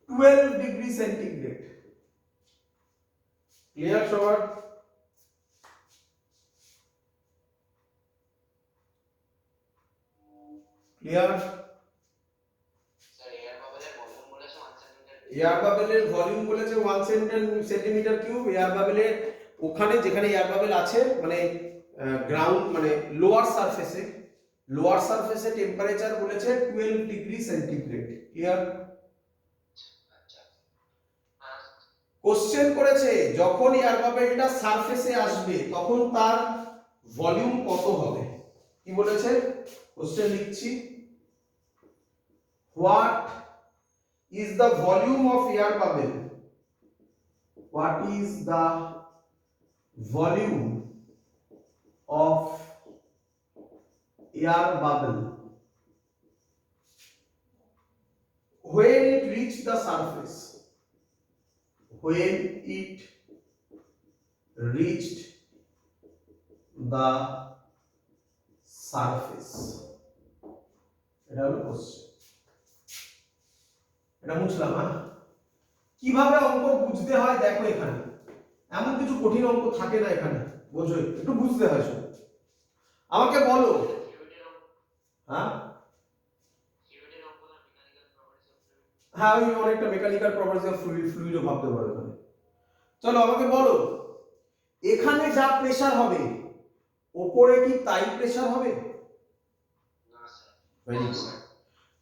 12 ডিগ্রি সেন্টিগ্রেড। ক্লিয়ার সবার? ক্লিয়ার? স্যার এয়ার বাবলের ভলিউম বলেছে 1 সেন্টিমিটার কিউব। এয়ার বাবলের ওখানে যেখানে এয়ার বাবল আছে, মানে গ্রাউন্ড মানে লোয়ার সারফেসে টেম্পারেচার বলেছে 12 ডিগ্রি সেন্টিগ্রেড। ক্লিয়ার? কোশ্চেন করেছে যখন এয়ার বাবলটা সারফেসে আসবে তখন তার ভলিউম কত হবে। কি বলেছে? কোশ্চেন লিখছি, what is the volume of air bubble? What is the volume of air bubble when it reached the surface? When it reached the surface. এটা হলো কোশ্চেন। এটা বুঝলাম। হ্যাঁ, কিভাবে অঙ্ক বুঝতে হয় দেখো, এখানে এমন কিছু কঠিন অঙ্ক থাকে না, এখানে বোঝো, একটু বুঝতে হয়। আমাকে বলো। হ্যাঁ হ্যাঁ, ওই অনেকটা মেকানিক্যাল প্রপার্টিজ অফ ফ্লুইডও ভাবতে পারো এখানে। চলো আমাকে বলো, এখানে যা প্রেসার হবে ওপরে কি তাই প্রেসার হবে? না স্যার। Very good.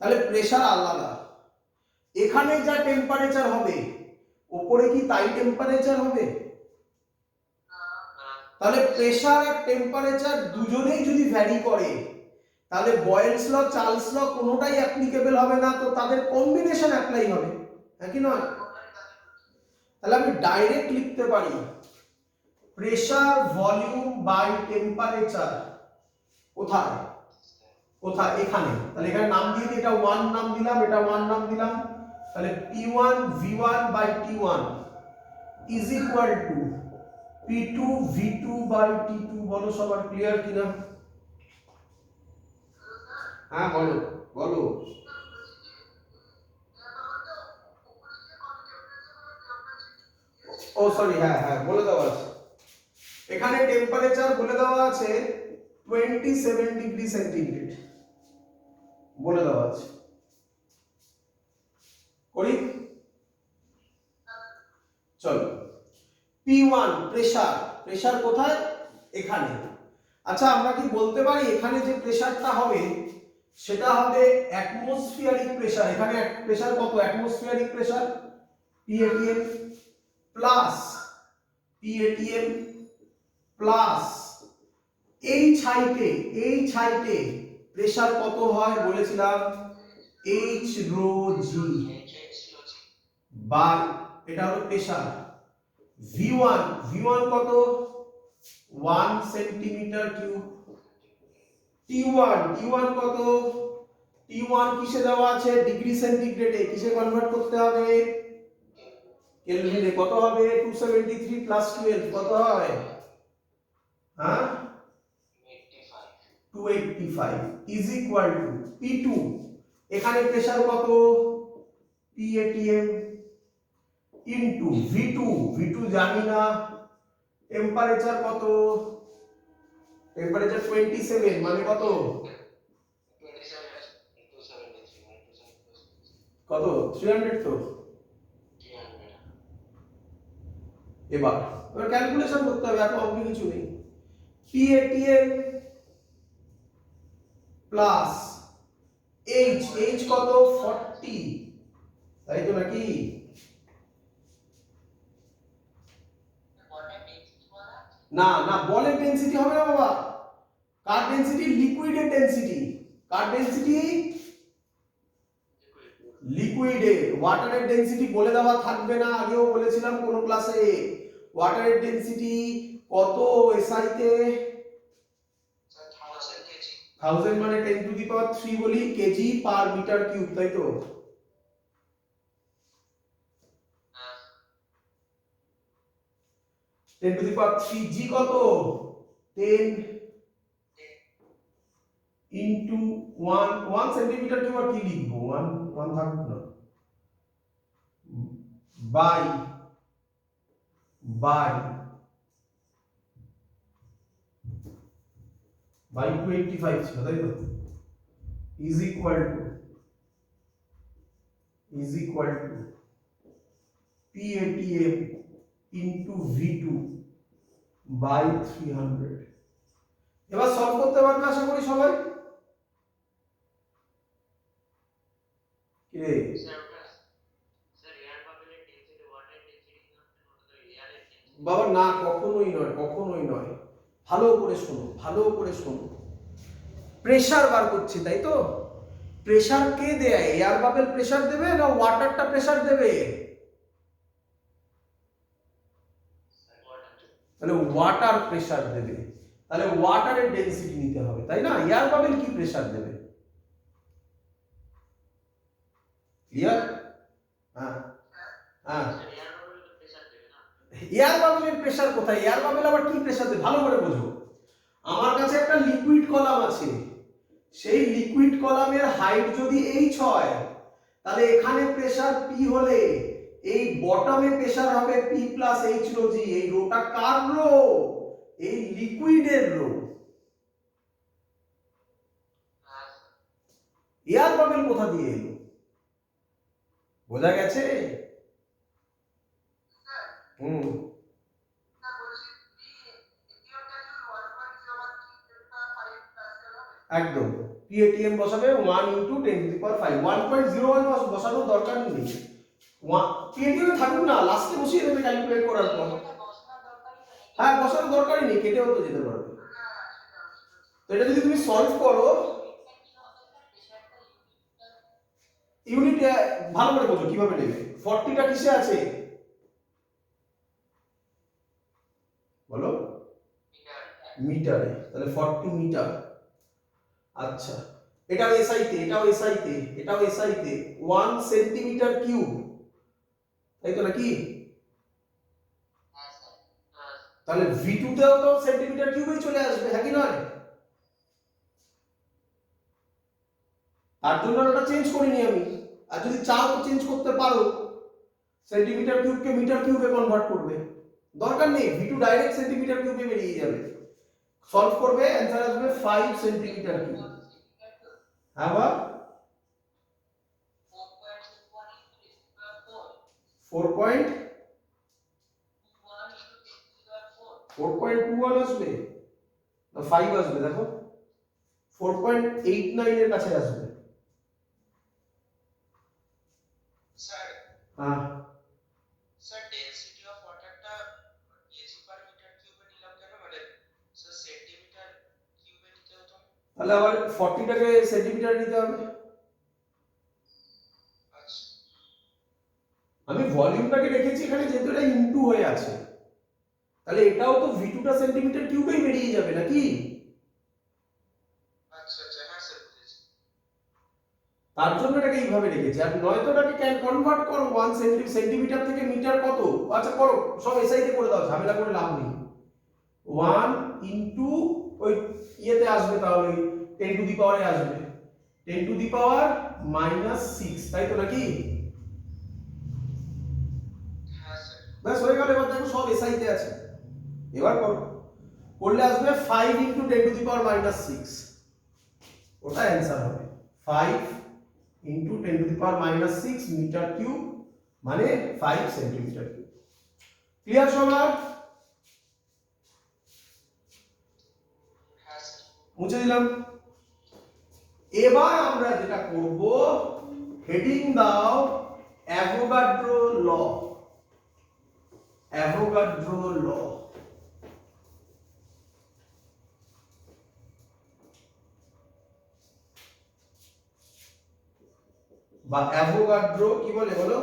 তাহলে প্রেসার আলাদা। এখানে যা টেম্পারেচার হবে ওপরে কি তাই টেম্পারেচার হবে? তাহলে প্রেসার আর টেম্পারেচার দুজনেই যদি ভ্যারি করে, তাহলে বয়েলস ল, চার্লস ল কোনোটাই অ্যাপ্লিকেবল হবে না, তো তাদের কম্বিনেশন অ্যাপ্লাই হবে, হ্যাঁ কি নয়? তাহলে আমি ডাইরেক্ট লিখতে পারি প্রেসার ভলিউম বাই টেম্পারেচার। কোথায়? কোথায়? এখানে। তাহলে এখানে নাম দিয়ে দিই, এটা 1 নাম দিলাম, এটা 1 নাম দিলাম। তাহলে P1 V1 by T1 is equal to P2 V2 by T2। বলো সবার ক্লিয়ার কিনা? হ্যাঁ বলো বলো। ও সরি, হ্যাঁ হ্যাঁ বলে দেওয়া আছে এখানে, টেম্পারেচার বলে দেওয়া আছে 27 ডিগ্রি সেন্টিগ্রেড বলে দেওয়া আছে। করি, চলো। P1 প্রেসার, প্রেসার কোথায়? এখানে। আচ্ছা আমরা কি বলতে পারি এখানে যে প্রেসারটা হবে সেটা হবে অ্যাটমসফিয়ারিক প্রেসার? এখানে প্রেসার কত? Atmospheric pressure PATM plus PATM plus H হাইটে প্রেসার কত হয় বলেছিলাম? H rho g বাই, এটা হলো প্রেসার। V1 কত? 1 সেন্টিমিটার কিউব। T1 কত? T1 কিসে দেওয়া আছে? ডিগ্রি সেন্টিগ্রেডে। কিসে কনভার্ট করতে হবে? কেলভিনে। কত হবে? 273 প্লাস 12 কত হয়? হ্যাঁ 285 ইজ ইকুয়াল টু P2, এখানে প্রেসার কত? PATM ইনটু V2 জানি না। টেম্পারেচার কত? টেম্পারেচার 27 মানে কত? কত? 300 তো। এবার ক্যালকুলেশন করতে হবে, এত অঙ্ক কিছু নেই। PATM প্লাস H কত? 40, তাই তো নাকি? না না, বলের ডেনসিটি হবে না বাবা, কার ডেনসিটি? লিকুইডের ডেনসিটি। কার ডেনসিটি? লিকুইডের। ওয়াটারের ডেনসিটি বলে দেওয়া থাকবে না, আগেও বলেছিলাম কোন ক্লাসে। ওয়াটারের ডেনসিটি কত এসআই তে? 1000 মানে 10 টু দি পাওয়ার 3 বলি, কেজি পার মিটার কিউব, তাই তো? টেন টু দি পাওয়ার 3 জি কত? 10 ইনটু 1 সেন্টিমিটার কিউব। আর কি লিখবো? 1 থাকবে না, বাই 285 ছিল, তাই তো? Is equal to PATM into V2 by 300। এবার সলভ করতে পারবে আশা করি সবাই। কি রে বাবা? না, কখনোই নয়। ভালো করে শোনো। প্রেসার বার করছি, তাই তো? প্রেসার কে দেয়? এয়ার বাবেল প্রেসার দেবে না ওয়াটারটা প্রেসার দেবে? তাহলে ওয়াটার প্রেসার দেবে, তাহলে ওয়াটারের ডেনসিটি নিতে হবে, তাই না? এয়ার বাবেল কি প্রেসার দেবে? ক্লিয়ার? হ্যাঁ হ্যাঁ। এয়ার বাবেলের প্রেসার কোথায়? এয়ার বাবেল আবার কি প্রেসার দেবে? ভালো করে বোঝো। আমার কাছে একটা লিকুইড কলাম আছে, সেই লিকুইড কলামের হাইট যদি h হয়, তাহলে এখানে প্রেসার P হলে এই বটমে প্রেসার হবে P প্লাস H রো জি। এই রোটা কার রো? এই লিকুইডের রো। এয়ার বাবেল কোথা দিয়ে এলো? বোঝা গেছে? একদম। PATM বসাবে 1 ইনটু 10 টু দি পাওয়ার 5। 1.01 বসানোর দরকার নেই। PATM থাকুক না, লাস্টে বসিয়ে দেবে ক্যালকুলেট করার পর। হ্যাঁ, বসানোর দরকারই নেই, কেটেও তো যেতে পারবে। তো এটা যদি তুমি সলভ করো, ইউনিট ভালো করে বোঝো কিভাবে নেবে। 40টা কিসে আছে বলো? মিটারে। তাহলে 40 মিটার। আচ্ছা, এটাও এসআই তে, এটাও এসআই তে 1 সেন্টিমিটার কিউব, তাই তো নাকি? তাহলে V2 তেও তো সেন্টিমিটার কিউবেই চলে আসবে, হ্যাঁ কি নয়? তার জন্য ওটা চেঞ্জ করিনি আমি, আর যদি চাও তো চেঞ্জ করতে পারো। সেন্টিমিটার কিউবকে মিটার কিউবে কনভার্ট করবে, দরকার নেই V2 ডাইরেক্ট সেন্টিমিটার কিউবে বেরিয়ে যাবে। সলভ করবে, অ্যান্সার আসবে 5 সেন্টিমিটার কিউব। হ্যাঁ বা 4.21 আসবে না 5 আসবে? দেখো 4.89 এর কাছে আসবে। স্যার হ্যাঁ স্যার ডেনসিটি অফ ওয়াটারটা কেজি পার মিটার কিউবে নিলাম কেন, মানে স্যার সেন্টিমিটার কিউবে নিতে হতো না? তাহলে আবার 40টাকে সেন্টিমিটার নিতে হবে। আচ্ছা আমি ভলিউমটাকে রেখেছি এখানে যেহেতু এটা ইনটু হয়ে আছে, তাহলে এটাও তো V2টা সেন্টিমিটার কিউবেই বেরিয়ে যাবে নাকি? আচ্ছা আচ্ছা, হ্যাঁ স্যার বুঝেছি। তার জন্য এটাকে এইভাবে রেখেছি। আর নয়তো এটাকে কনভার্ট করো 1 সেন্টিমিটার থেকে মিটার কত, আচ্ছা করো, সব এসআইতে করে দাও, ঝামেলা করে লাভ নেই। 1 ইনটু ওই ইয়েতে আসবে, তাহলে 10 টু দি পাওয়ারে আসবে, 10 টু দি পাওয়ার -6, তাই তো নাকি? হ্যাঁ স্যার। ব্যাস হয়ে গেল। এবার দেখো সব এসআইতে আছে, এবার করো, করলে আসবে 5 ইনটু 10 টু দি পাওয়ার -6, ওটা অ্যান্সার হবে। 5 into 10 to the power -6 metre cube, মানে 5 সেন্টিমিটার কিউব। ক্লিয়ার সবার? হ্যাঁ স্যার। মুছে দিলাম। এবার আমরা যেটা করব, হেডিং দাও অ্যাভোগাড্রো ল। অ্যাভোগাড্রো ল বা অ্যাভোগাড্রো কি বলে বলো?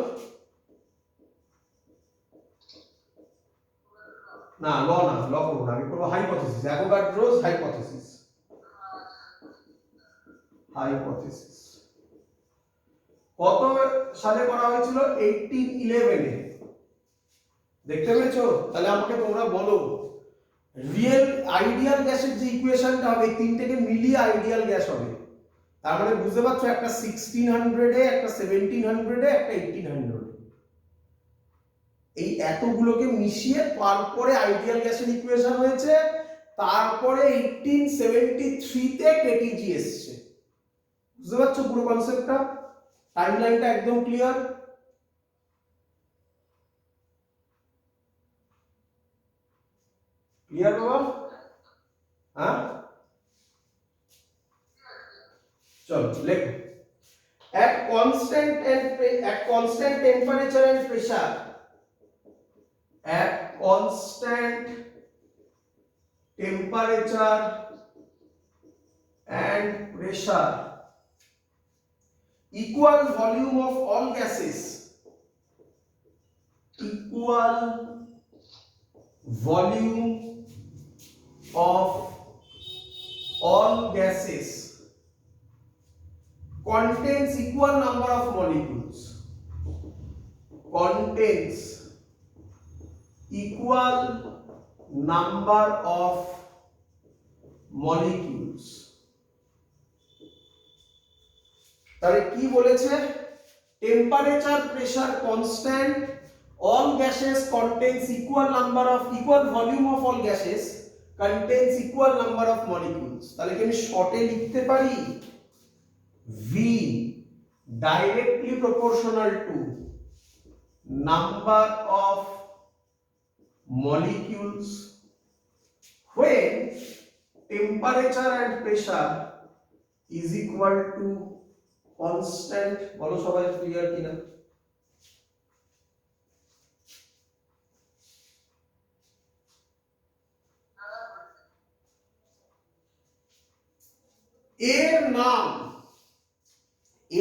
না ল না, ল করবো না, আমি করবো হাইপোথিসিস। Avogadro's hypothesis. হাইপোথিসিস কত সালে করা হয়েছিল? 1811 এ। দেখতে পেয়েছো? তাহলে আমাকে তোমরা বলো, রিয়েল আইডিয়াল গ্যাসের যে ইকুয়েশনটা হবে, তিনটেকে মিলিয়ে আইডিয়াল গ্যাস হবে। তার মানে বুঝতে পারছো, একটা 1600 এ, একটা 1700 এ, একটা 1800 এ, এই এতগুলোকে মিশিয়ে তারপরে আইডিয়াল গ্যাসের ইকুয়েশন হয়েছে। তারপরে 1873 তে কেটিজি এসছে। বুঝতে পারছো পুরো কনসেপ্টটা? টাইমলাইনটা একদম ক্লিয়ার? ক্লিয়ার বাবা? হ্যাঁ চলো লেখো। at constant temperature and pressure, at constant temperature and pressure, equal volume of all gases, equal volume of all gases contains equal number of molecules, contains equal number of molecules। তাহলে কি বলেছে? Temperature pressure constant, all gases contains equal volume of all gases contains equal number of molecules। তাহলে কি আমি শর্টে লিখতে পারি? V directly proportional to number of molecules when temperature and pressure is equal to constant। বলো সবাই ক্লিয়ার কিনা?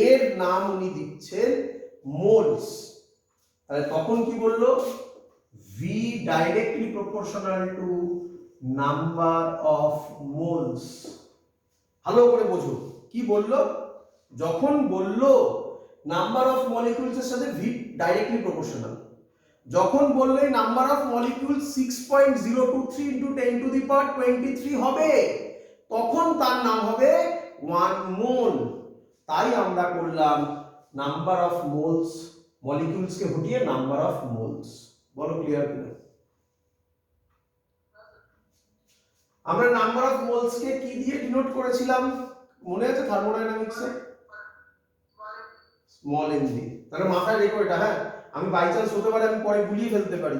এর নাম উনি দিচ্ছেন মোলস। তাহলে তখন কি বললো? V directly proportional to number of moles। ভালো করে বোঝো কি বললো। যখন বললো নাম্বার অফ মলিকিউলস এর সাথে V ডাইরেক্টলি প্রপোর্শনাল, যখন বললো number of molecules 6.023 into 10 to the power 23 হবে, তখন তার নাম হবে 1 মোল। তাই আমরা করলাম নাম্বার অফ মোলস মলিকিউলসকে হটিয়ে নাম্বার অফ মোলস। বলো ক্লিয়ার কিনা? আমরা নাম্বার অফ মোলস কে কি দিয়ে ডিনোট করেছিলাম মনে আছে থার্মোডাইনামিক্সে? স্মল এন দিয়ে। তাহলে মাথায় রেখো এটা, হ্যাঁ আমি বাই চান্স হতে পারে আমি পরে ভুলিয়ে ফেলতে পারি,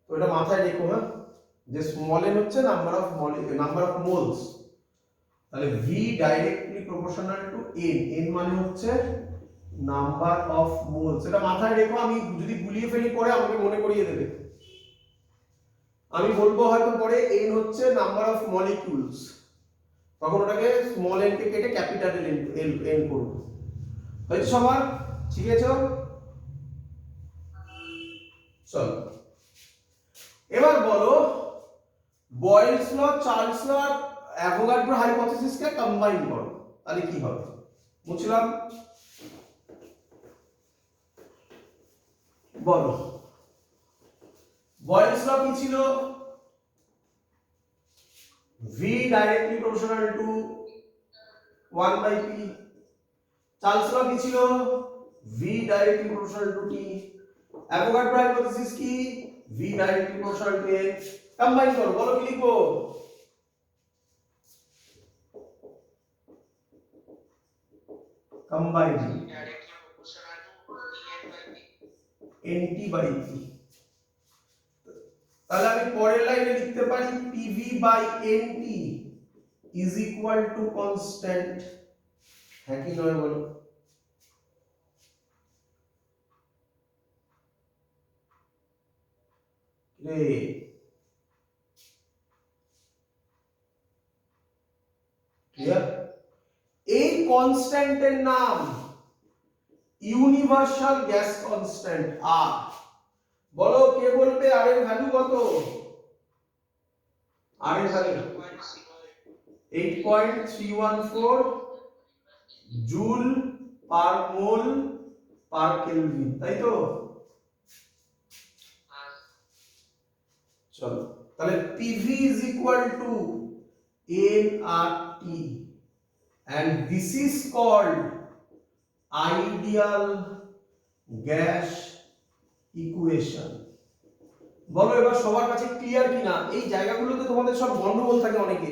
তো এটা মাথায় রেখো, হ্যাঁ যে স্মল এন হচ্ছে নাম্বার অফ মোলস। তাহলে V directly proportional two N, N মানে হচ্ছে নাম্বার অফ মোলস। এটা মাথায় রেখো, আমি যদি ভুলিয়ে ফেলি পরে আমাকে মনে করিয়ে দেবে। আমি বলবো হয়তো পরে এন হচ্ছে নাম্বার অফ মলিকিউলস, তখন ওটাকে স্মল এন কে কেটে ক্যাপিটাল এন করব। হয়েছে সবার? ঠিক আছে, চলো এবার বলো বয়েলস ল, চার্লস ল আর অ্যাভোগাড্রো হাইপোথিসিস কে কম্বাইন করো, তাহলে কি হবে? বুঝলাম, বলো বয়েলস ল কি ছিল? v directly proportional to 1 by p। Charles law কি ছিল? v directly proportional to t। Avogadro hypothesis কি? v directly proportional to n। Combine করো, বলো কি লিখবো? Combine directly proportional to nt by p। তাহলে আমি পরের লাইনে লিখতে পারি pv by nt is equal to constant। হ্যাঁ কি নয় বলো? রে ক্লিয়ার? এই কনস্ট্যান্টের নাম ইউনিভার্সাল গ্যাস কনস্ট্যান্ট আর। বলো কে বলবে আর এর ভ্যালু কত? আর এর ভ্যালু 8.314 জুল পার মোল পার কেলভিন, তাই তো? চলো তাহলে PV is equal to nRT and this is called ideal gas equation। বলো এবার সবার কাছে ক্লিয়ার কিনা? এই জায়গাগুলোতে তোমাদের সব গন্ডগোল থাকে অনেকে,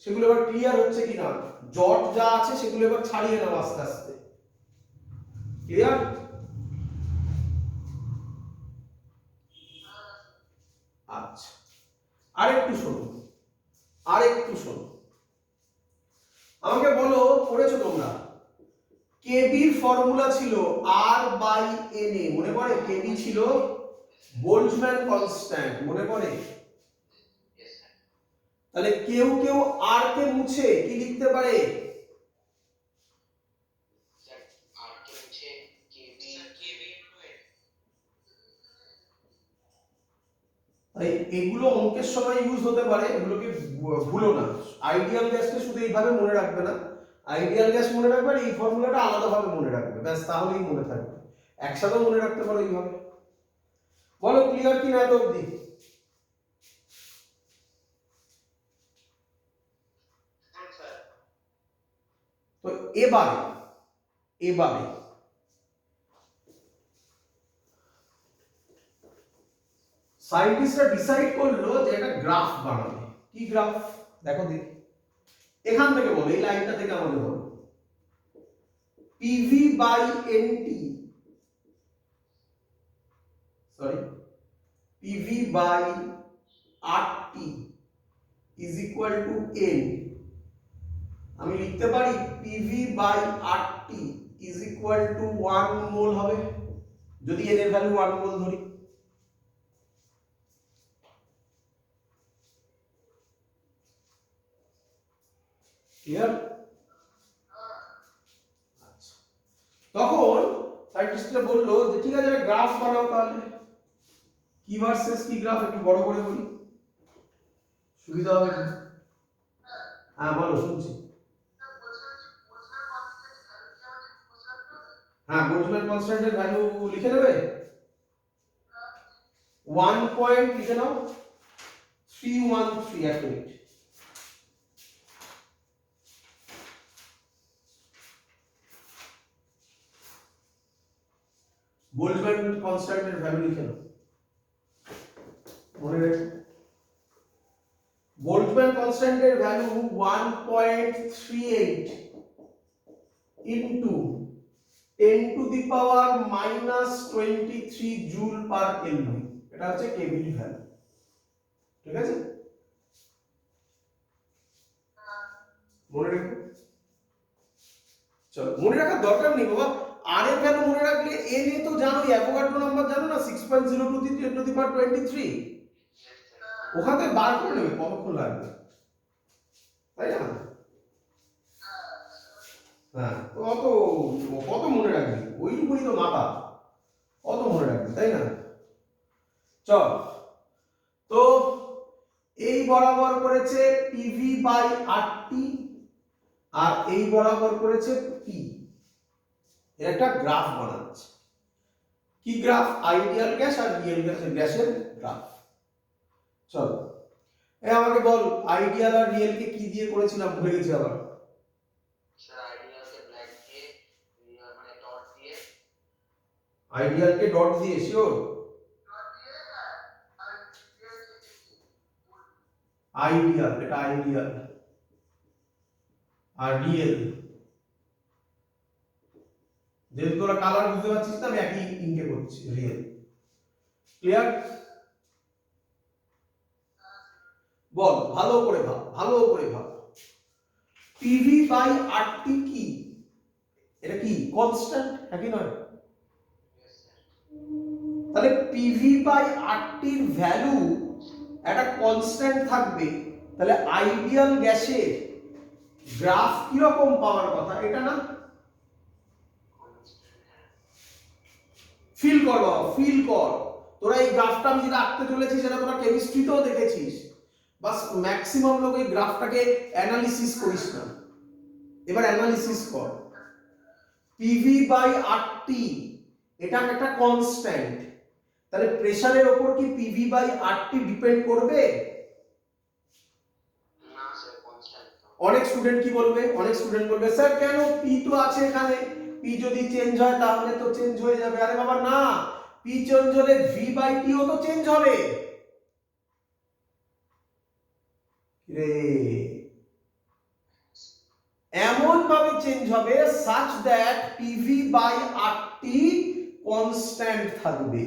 সেগুলো এবার ক্লিয়ার হচ্ছে কিনা? জট যা আছে সেগুলো এবার ছাড়িয়ে নাও আস্তে আস্তে। ক্লিয়ার? আচ্ছা আরেকটু শোনো, আমাকে বলো পড়েছো তোমরা কেবির ফর্মুলা ছিল আর বাই এন এ, মনে পড়ে? কেবি ছিল বোল্টজম্যান কনস্ট্যান্ট, মনে পড়ে? তাহলে কেউ কেউ আর কে মুছে কি লিখতে পারে? তাই এগুলো অঙ্কের সময় ইউজ হতে পারে, এগুলোকে ভুলো না। আইডিয়াল গ্যাসকে শুধু এইভাবে মনে রাখবে না, আইডিয়াল গ্যাস মনে রাখবে আর এই ফর্মুলাটা আলাদাভাবে মনে রাখবে, ব্যাস তাহলেই মনে থাকবে। একসাথেও মনে রাখতে পারো এইভাবে। বলো ক্লিয়ার কিনা এত অবধি? তো এবারে সায়েন্টিস্টরা ডিসাইড করলো যে একটা গ্রাফ বানাবে। কি গ্রাফ দেখো দেখি, এখান থেকে বলো, এই লাইনটা থেকে আমাদের বলো PV by NT, sorry PV by RT is equal to N। আমি লিখতে পারি PV by RT is equal to 1 মোল হবে যদি n এর ভ্যালু 1 মোল ধরি। ক্লিয়ার? আচ্ছা, তখন সায়েন্টিস্টরা বললো যে ঠিক আছে একটা গ্রাফ বানাও, তাহলে কি ভার্সেস কি গ্রাফ একটু বড় করে বলি, সুবিধা হবে। হ্যাঁ বলো, শুনছি। হ্যাঁ বোল্টজম্যান কনস্ট্যান্টের ভ্যালু লিখে নেবে, 1 পয়েন্ট লিখে নাও 313। এক মিনিট, বোল্টজম্যান কনস্ট্যান্টের ভ্যালু লিখে নাও, মনে রেখো। বোল্টজম্যান কনস্ট্যান্টের value 1.38 into 10 to the power -23 joule per kelvin, এটা হচ্ছে কেভির ভ্যালু, ঠিক আছে? মনে রেখো। চলো, মনে রাখার দরকার নেই বাবা, আর এর ভ্যালু মনে রাখলে এন এ তো জানো, অ্যাভোগাড্রো নাম্বার জানো না, 6.023 10 টু দি পাওয়ার 23, ওখান থেকে বার করে নেবে কতক্ষণ লাগবে, তাই না? হ্যাঁ, তো অত কত মনে রাখবি, ওইটুকুনি তো মাথা, অত মনে রাখবি, তাই না? চল, তো এই বরাবর করেছে পিভি বাই আরটি, আর এই বরাবর করেছে পি, এর একটা গ্রাফ বানাচ্ছে। কি গ্রাফ? আইডিয়াল গ্যাস আর রিয়েল গ্যাসের গ্রাফ। চলো, আমাকে বল, আইডিয়াল আর রিয়েল কে কি দিয়ে করেছিলাম, ভুলে গেছি আবার। স্যার আইডিয়ালকে ব্ল্যাক দিয়ে মানে ডট দিয়ে, আইডিয়াল কে ডট দিয়ে, শিওর? আইডিয়াল, এটা আইডিয়াল, আর রিয়েল, যেহেতু তোরা কালার বুঝতে পারছিস না, আমি একই ইঙ্কে করছি, রিয়েল। ক্লিয়ার? বল, ভালো করে ভাব, ভালো করে ভাব। পিভি বাই আরটি কি? এটা কি কনস্ট্যান্ট, নাকি নয়? তাহলে পিভি বাই আরটির ভ্যালু একটা কনস্ট্যান্ট থাকবে, তাহলে আইডিয়াল গ্যাসের গ্রাফ কি রকম পাওয়ার কথা, এটা না? ফিল কর বাবা, ফিল কর। তোরা এই গ্রাফটা আমি যেটা আঁকতে চলেছি সেটা তোরা কেমিস্ট্রিতেও দেখেছিস, বাস ম্যাক্সিমাম লোক এই গ্রাফটাকে অ্যানালিসিস করিস না। এবার অ্যানালিসিস কর। পিভি বাই আরটি এটা একটা কনস্ট্যান্ট, তাহলে প্রেসারের উপর কি পিভি বাই আরটি ডিপেন্ড করবে? না স্যার কনস্ট্যান্ট। অনেক স্টুডেন্ট কি বলবে, অনেক স্টুডেন্ট বলবে স্যার কেন, পি তো আছে এখানে, পি যদি চেঞ্জ হয় তাহলে তো চেঞ্জ হয়ে যাবে। আরে বাবা না, পি চেঞ্জ হলে ভি বাই টি ও তো চেঞ্জ হবে রে, এমন ভাবে চেঞ্জ হবে such that PV by RT constant থাকবে।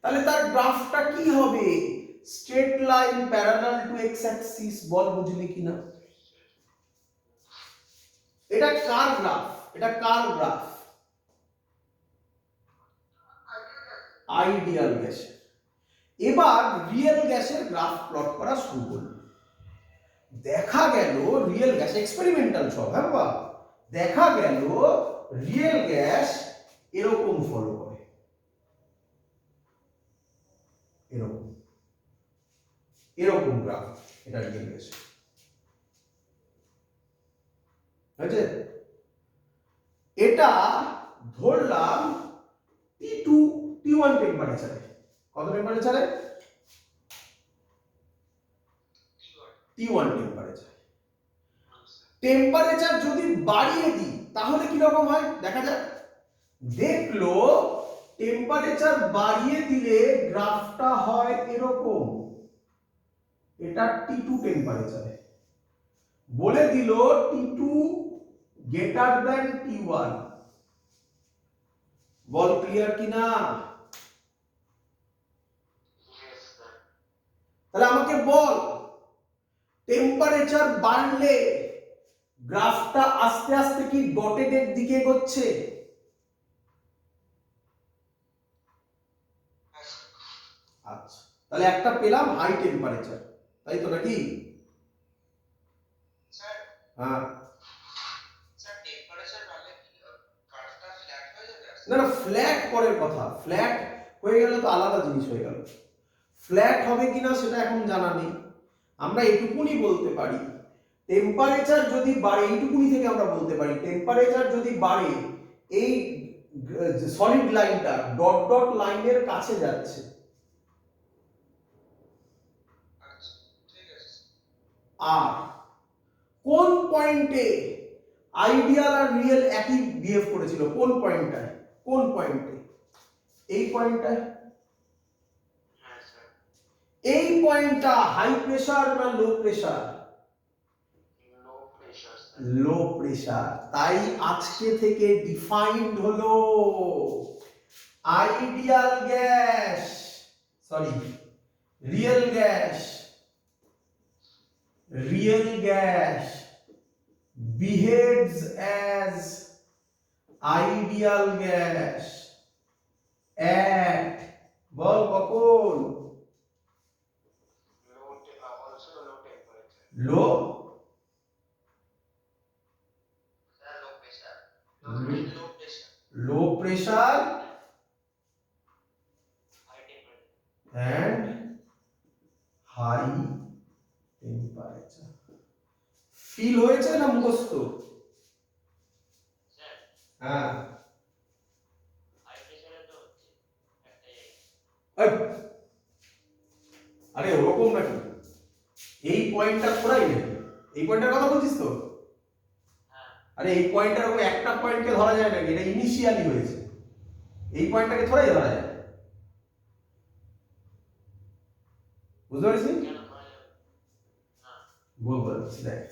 তাহলে তার গ্রাফটা কি হবে? Straight line parallel to X axis. বল বুঝলি কিনা? এটা কার গ্রাফ? এটা কার গ্রাফ? আইডিয়াল গ্যাসের। এবার রিয়েল গ্যাসের গ্রাফ প্লট করা শুরু করল। দেখা গেল রিয়েল গ্যাস, এক্সপেরিমেন্টাল সব, হ্যাঁ বাবা, দেখা গেল রিয়েল গ্যাস এরকম ফলো করে, এরকম এরকম গ্রাফ, এটা রিয়েল গ্যাস আছে। এটা ধরলাম T2 T1 টেম্পারেচারে। কত টেম্পারেচারে? T1 temperature. টেম্পারেচার যদি বাড়িয়ে দিই তাহলে কি রকম হয় দেখা যাক। দেখলো টেম্পারেচার বাড়িয়ে দিলে গ্রাফটা হয় এরকম, এটা T2 টেম্পারেচারে। বলে দিল T2 গ্রেটার দ্যান T1। বল ক্লিয়ার কিনা? তাহলে আমাকে বল, টেম্পারেচার বাড়লে গ্রাফটা আস্তে আস্তে কি ডটেডের দিকে এগোচ্ছে? আচ্ছা, তাহলে একটা পেলাম হাই টেম্পারেচার, তাই তো নাকি? স্যার হ্যাঁ, স্যার টেম্পারেচার বাড়লে কি কার্ভটা ফ্ল্যাট হয়ে যাবে? না না, ফ্ল্যাট পরের কথা, ফ্ল্যাট হয়ে গেলে তো আলাদা জিনিস হয়ে গেল। ফ্ল্যাট হবে কিনা সেটা এখন জানা নেই, আমরা এটুকুনি বলতে পারি টেম্পারেচার যদি বাড়ে, এইটুকুনি থেকে আমরা বলতে পারি টেম্পারেচার যদি বাড়ে এই সলিড লাইনটা ডট ডট লাইনের কাছে যাচ্ছে। আচ্ছা ঠিক আছে। আর কোন পয়েন্টে আইডিয়াল আর রিয়েল একই বিহেভ করেছিল? কোন পয়েন্টটায়? কোন পয়েন্টে? এই পয়েন্টটা, হ্যাঁ স্যার। এই পয়েন্টটা হাই প্রেসার না low pressure? Low pressure sir. Low pressure. তাই আজকে থেকে ডিফাইন্ড হলো ideal gas, sorry real gas, real gas behaves as ideal gas at বল কখন? Also low temperature. Low Sir, low pressure. Low- Low pressure. Low pressure High temperature. and high temperature. Feel হয়েছে না মুখস্থ? Sir, হ্যাঁ high pressure এ তো হচ্ছে একটাই। এই, আরে ওরকম নাকি? এই পয়েন্টটা খোরাই নাকি? এই পয়েন্টের কথা বলছিস তো? হ্যাঁ। আরে এই পয়েন্টটার ওপর একটা পয়েন্টকে ধরা যায় নাকি? এটা ইনিশিয়ালি হয়েছে, এই পয়েন্টটাকে থোড়াই ধরা যায়। বুঝতে পারছিস? কেন ধরা যাবে না? বল বল দেখ,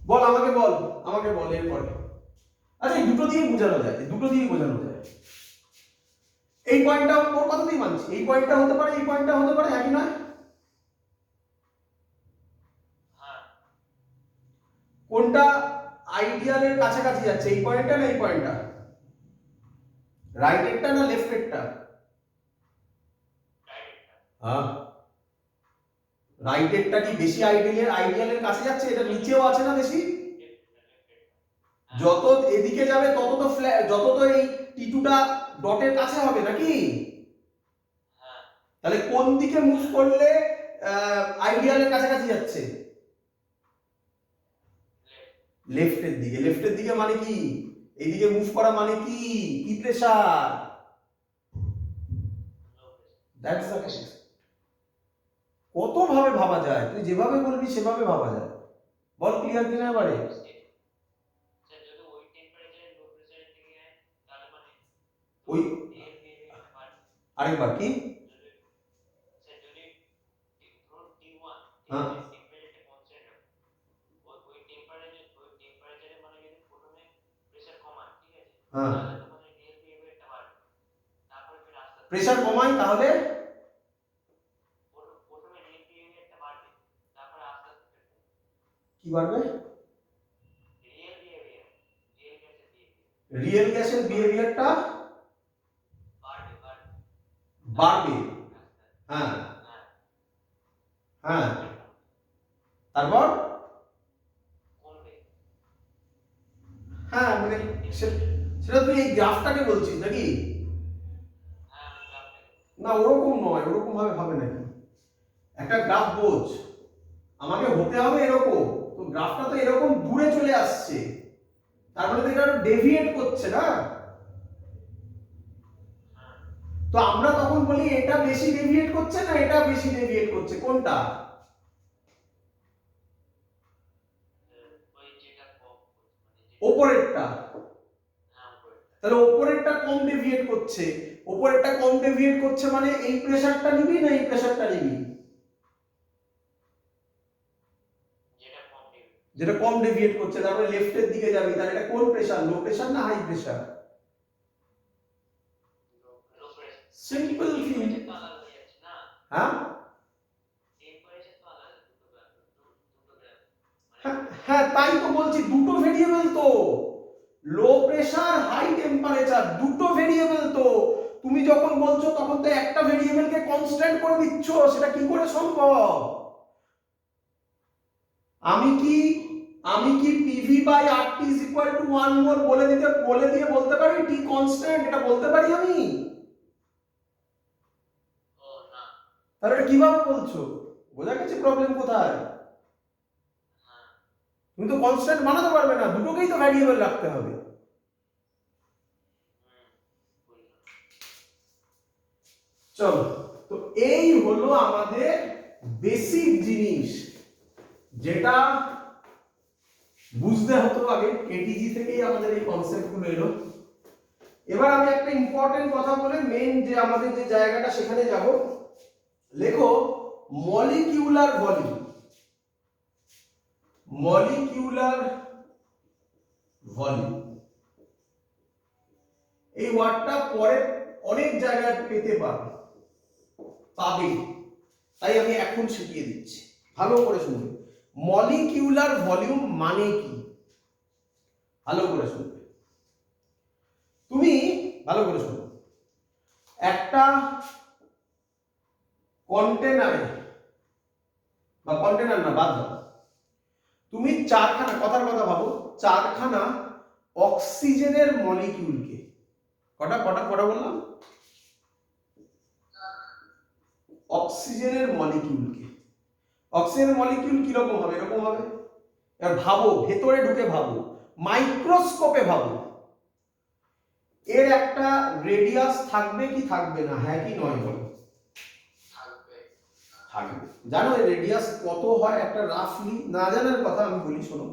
বল আমাকে বল, আমাকে বল এরপরে। আচ্ছা এই দুটো দিয়ে বোঝানো যায়, এই দুটো দিয়ে বোঝানো যায়। এই পয়েন্টটা ওর কথাতেই মানছি, এই পয়েন্টটা হতে পারে, এই পয়েন্টটা হতে পারে, একই নয়? হ্যাঁ। কোনটা আইডিয়ালের কাছাকাছি যাচ্ছে, এই পয়েন্টটা না এই পয়েন্টটা? রাইটেরটা না লেফটেরটা? ডাইরেক্টটা। হ্যাঁ, রাইটেরটা কি বেশি আইডিয়ালের কাছে যাচ্ছে? এটা নিচেও আছে না বেশি? যত এদিকে যাবে তত তো যত তো এই টি2টা ডটের কাছে হবে নাকি? হ্যাঁ। তাহলে কোন দিকে মুভ করলে আইডিয়ালের কাছাকাছি যাচ্ছে? লেফটের দিকে। লেফটের দিকে মানে কি? এইদিকে মুভ করা মানে কি? কি প্রেসার? That's the case. কত ভাবে ভাবা যায়, তুই যেভাবে বলবি সেভাবে ভাবা যায়। বল ক্লিয়ার কিনা এবারে? স্যার যদি ওই টেম্পারেচারে লো প্রেসারের দিকে যায় তাহলে মানে ওই এর বিহেভিয়ারটা বাড়বে। আরেকবার কি? যদি স্যার যদি ধরুন T1 হ্যাঁ। টেম্পারেচারটা কনস্ট্যান্ট হবে, ওই টেম্পারেচারে মানে যদি প্রথমে প্রেসার কমান, ঠিক আছে, হ্যাঁ, তাহলে তোমাদের রিয়েল বিহেভিয়ারটা বাড়বে। তারপরে ফির আস্তে আস্তে প্রেসার কমাই তাহলে প্রথমে রিয়েল বিহেভিয়ারটা বাড়বে, তারপরে আস্তে আস্তে কি বাড়বে? রিয়েল বিহেভিয়ার, রিয়েল গ্যাসের বিহেভিয়ারটা বাড়বে বাড়বে বাড়বে। হ্যাঁ হ্যাঁ। হ্যাঁ, তারপর কমবে। হ্যাঁ মানে সেটা তুই এই গ্রাফটাকে বলছিস নাকি? হ্যাঁ আমি গ্রাফটাকে না ওরকম নয়, ওরকম ভাবে ভাবে নাকি? একটা গ্রাফ বোঝ, আমাকে হতে হবে এরকম, তো গ্রাফটা তো এরকম দূরে চলে আসছে, তার মানে তো এটা ডেভিয়েট করছে না? তো আমরা তখন বলি এটা বেশি ডেভিয়েট করছে না এটা বেশি ডেভিয়েট করছে, কোনটা? ওই যেটা কম মানে ওপরেরটা। হ্যাঁ উপরে। তাহলে ওপরেরটা কম ডেভিয়েট করছে, ওপরেরটা কম ডেভিয়েট করছে মানে এই প্রেসারটা নিবি না এই প্রেসারটা নিবি? যেটা কম দিবে। যেটা কম ডেভিয়েট করছে, তারপরে লেফটের দিকে যাবি, তাহলে এটা কোন প্রেসার, লো প্রেসার না high pressure? Low pressure. Simple thing. তো আলাদা হয়ে যাচ্ছে না? হ্যাঁ টেম্পারেচার তো আলাদা, দুটো গ্রাম। হ্যাঁ, হ্যাঁ তাই তো বলছি, দুটো ভেরিয়েবল তো, লো প্রেসার হাই টেম্পারেচার দুটো ভেরিয়েবল তো। তুমি যখন বলছো তখন তো একটা ভেরিয়েবলকে কনস্ট্যান্ট করে দিচ্ছ, সেটা কি করে সম্ভব? আমি কি PV by RT is equal to 1 mole বলে দিয়ে বলতে পারি টি কনস্ট্যান্ট, এটা বলতে পারি আমি? ও না। তাহলে এটা কিভাবে বলছো? বোঝা গেছে প্রবলেম কোথায়? হ্যাঁ। তুমি তো কনস্ট্যান্ট বানাতে পারবে না, দুটোকেই তো ভ্যারিয়েবল রাখতে হবে। চলো, তো এই হলো আমাদের বেসিক জিনিস, যেটা বুঝতে হতো আগে, কেটিজি থেকেই আমাদের এই কনসেপ্ট গুলো এলো। এবার আমি একটা ইম্পর্টেন্ট কথা বলে মেইন যে আমাদের যে জায়গাটা সেখানে যাব। লেখো মলিকিউলার ভলিউম। মলিকিউলার ভলিউম এই ওয়ার্ডটা পরে অনেক জায়গায় পাবে, তাই আমি এখন শিখিয়ে দিচ্ছি, ভালো করে শুনবে। মলিকিউলার ভলিউম মানে কি ভালো করে শুনবে। তুমি ভালো করে শুনো, একটা কন্টেনারে বা কন্টেনার না বাদ দাও, তুমি চারখানা, কথার কথা ভাবো, চারখানা অক্সিজেনের মলিকিউলকে, কটা কটা কটা বললাম, অক্সিজেনের মলিকিউলকে, অক্সিজেনের মলিকিউল কিরকম হবে, এরকম হবে। এবার ভাবো, ভেতরে ঢুকে ভাবো, মাইক্রোস্কোপে ভাবো, এর একটা রেডিয়াস থাকবে কি থাকবে না, হ্যাঁ কি নয় বলো? থাকবে। জানো এর রেডিয়াস কত হয় একটা রাফলি? না জানার কথা আমি বলি, শোনো।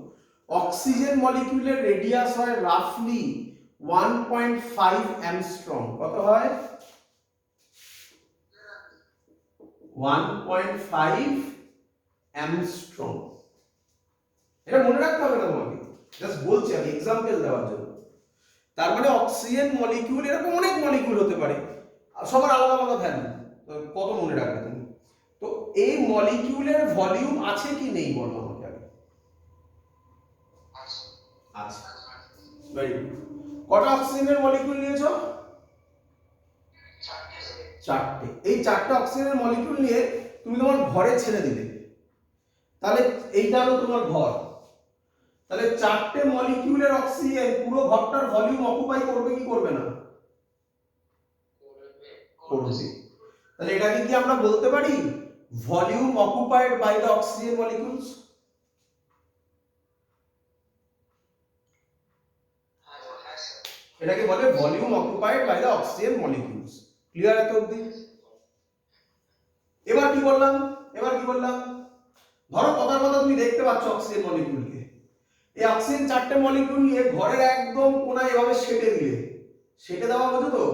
অক্সিজেন মলিকিউলের রেডিয়াস হয় রাফলি 1.5 অ্যাংস্ট্রম। কত হয়? 1.5 অ্যাংস্ট্রম। এটা মনে রাখতে হবে না তোমাকে, জাস্ট বলছি আমি এক্সাম্পল দেওয়ার জন্য। তার মানে অক্সিজেন মলিকিউল, এরকম অনেক মলিকিউল হতে পারে, সবার আলাদা আলাদা ভ্যালু, কত মনে রাখবে তুমি? তো এই মলিকিউলের ভলিউম আছে কি নেই বলো আমাকে আগে। আছে। Very good. কটা অক্সিজেনের মলিকিউল নিয়েছো? চারটে। এই চারটে অক্সিজেনের মলিকিউল নিয়ে তুমি তোমার ঘরে ছেড়ে দিলে, তাহলে এইটা হলো তোমার ঘর। তাহলে চারটে মলিকিউলের অক্সিজেন পুরো ঘরটার ভলিউম অকুপাই করবে কি করবে না? করবে। তাহলে এটাকে কি আমরা বলতে পারি volume occupied by the oxygen molecules? এটাকে বলে volume occupied by the oxygen molecules. Clear এত অবধি? এবার কি বললাম, ধরো কথার কথা তুমি দেখতে পাচ্ছ অক্সিজেন মলিকিউলকে, এই অক্সিজেন চারটে মলিকিউল নিয়ে ঘরের একদম কোনায় এভাবে সেটে দিলে, সেটে দেওয়া বোঝো তো?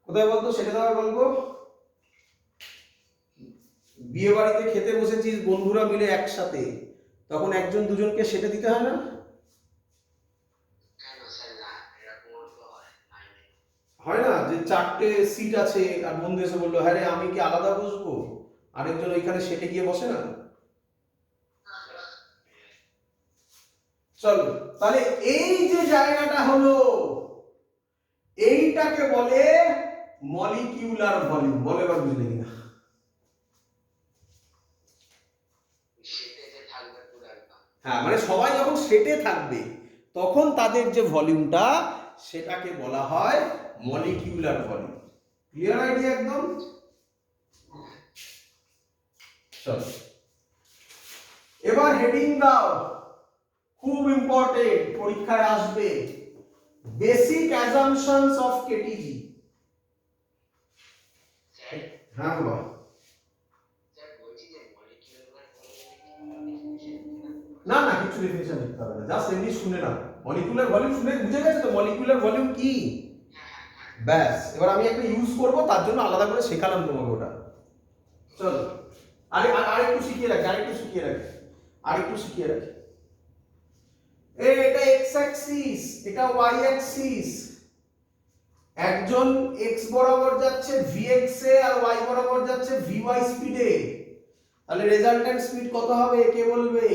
কোথায় বলতো সেটে দেওয়া? বলবো বিয়ে বাড়িতে খেতে বসেছিস বন্ধুরা মিলে একসাথে, তখন একজন দুজনকে সেটে দিতে হয় না? হয় না, যে চারটে সিট আছে আর বন্ধু এসে বললো হ্যাঁ রে আমি কি আলাদা বসবো, আরেকজন ওইখানে সেটে গিয়ে বসে না? চলো, তাহলে এই যে জায়গাটা হলো, এইটাকে বলে মলিকিউলার ভলিউম। বলে এবার বুঝলে কিনা? হ্যাঁ, মানে সবাই যখন সেটে থাকবে তখন তাদের যে ভলিউমটা সেটাকে বলা হয় মলিকিউলার ভলিউম। ক্লিয়ার আইডিয়া একদম? চলো এবার হেডিং দাও, খুব ইম্পর্টেন্ট, পরীক্ষায় আসবে। Basic assumptions of KTG. হ্যাঁ বলো। না না, কিছু ডেফিনিশন লিখতে হবে না, জাস্ট এমনি শুনে নাও। মলিকিউলার ভলিউম শুনে বুঝে গেছে তো মলিকিউলার ভলিউম কি? ব্যাস, এবার আমি একটা ইউজ করব, তার জন্য আলাদা করে শেখালাম তোমাকে ওটা। চলো আরেকটু শিখিয়ে রাখি, এটা এক্স অ্যাক্সিস, এটা ওয়াই অ্যাক্সিস। একজন এক্স বরাবর যাচ্ছে vx এ আর y বরাবর যাচ্ছে vy স্পিডে, তাহলে রেজাল্টেন্ট স্পিড কত হবে কে বলবে?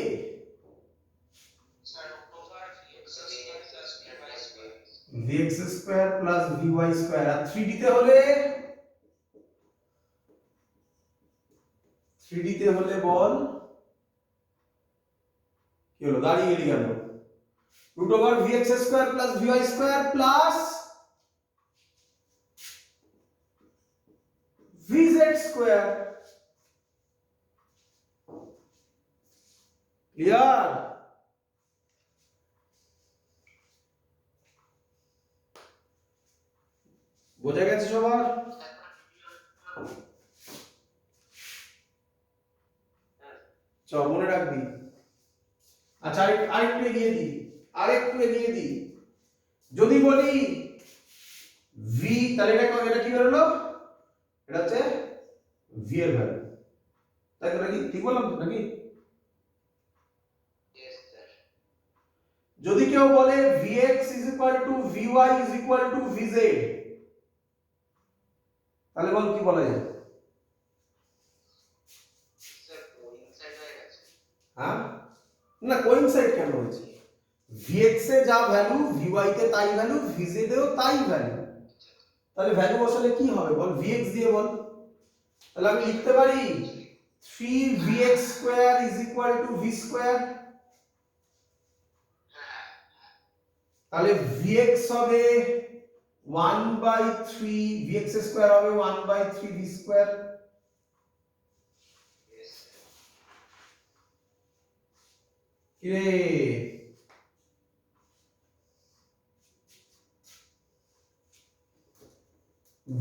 vx square plus vy square. আর 3d তে হলে, বল কি হলো, দাঁড়িয়ে গেল। Root over vx square plus vy square plus vz square. Clear? বোঝা গেছে সবার? চল মনে রাখবি। আচ্ছা আরেকটু এগিয়ে দিই, আরেকটু এগিয়ে দিই, যদি বলি ভি, তাহলে এটা কি বেরোলো, এটা হচ্ছে ভি এর ভ্যালু, তাই তো নাকি? ঠিক বললাম তো নাকি? Yes, sir. যদি কেউ বলে vx is equal to vy is equal to vz, তাহলে বল কি বলা যায়? Sir, coincide হয়ে গেছে। হ্যাঁ, না কোইনসাইড কেন হয়েছে? vx এ যা ভ্যালু vy তে তাই ভ্যালু, vz এও তাই ভ্যালু, তাহলে ভ্যালু বসালে কি হবে বল? vx দিয়ে বল। তাহলে আমি লিখতে পারি 3vx square is equal to v square, হ্যাঁ, তাহলে vx হবে 1/3, vx square হবে 1/3 v square। yes, sir. কি রে,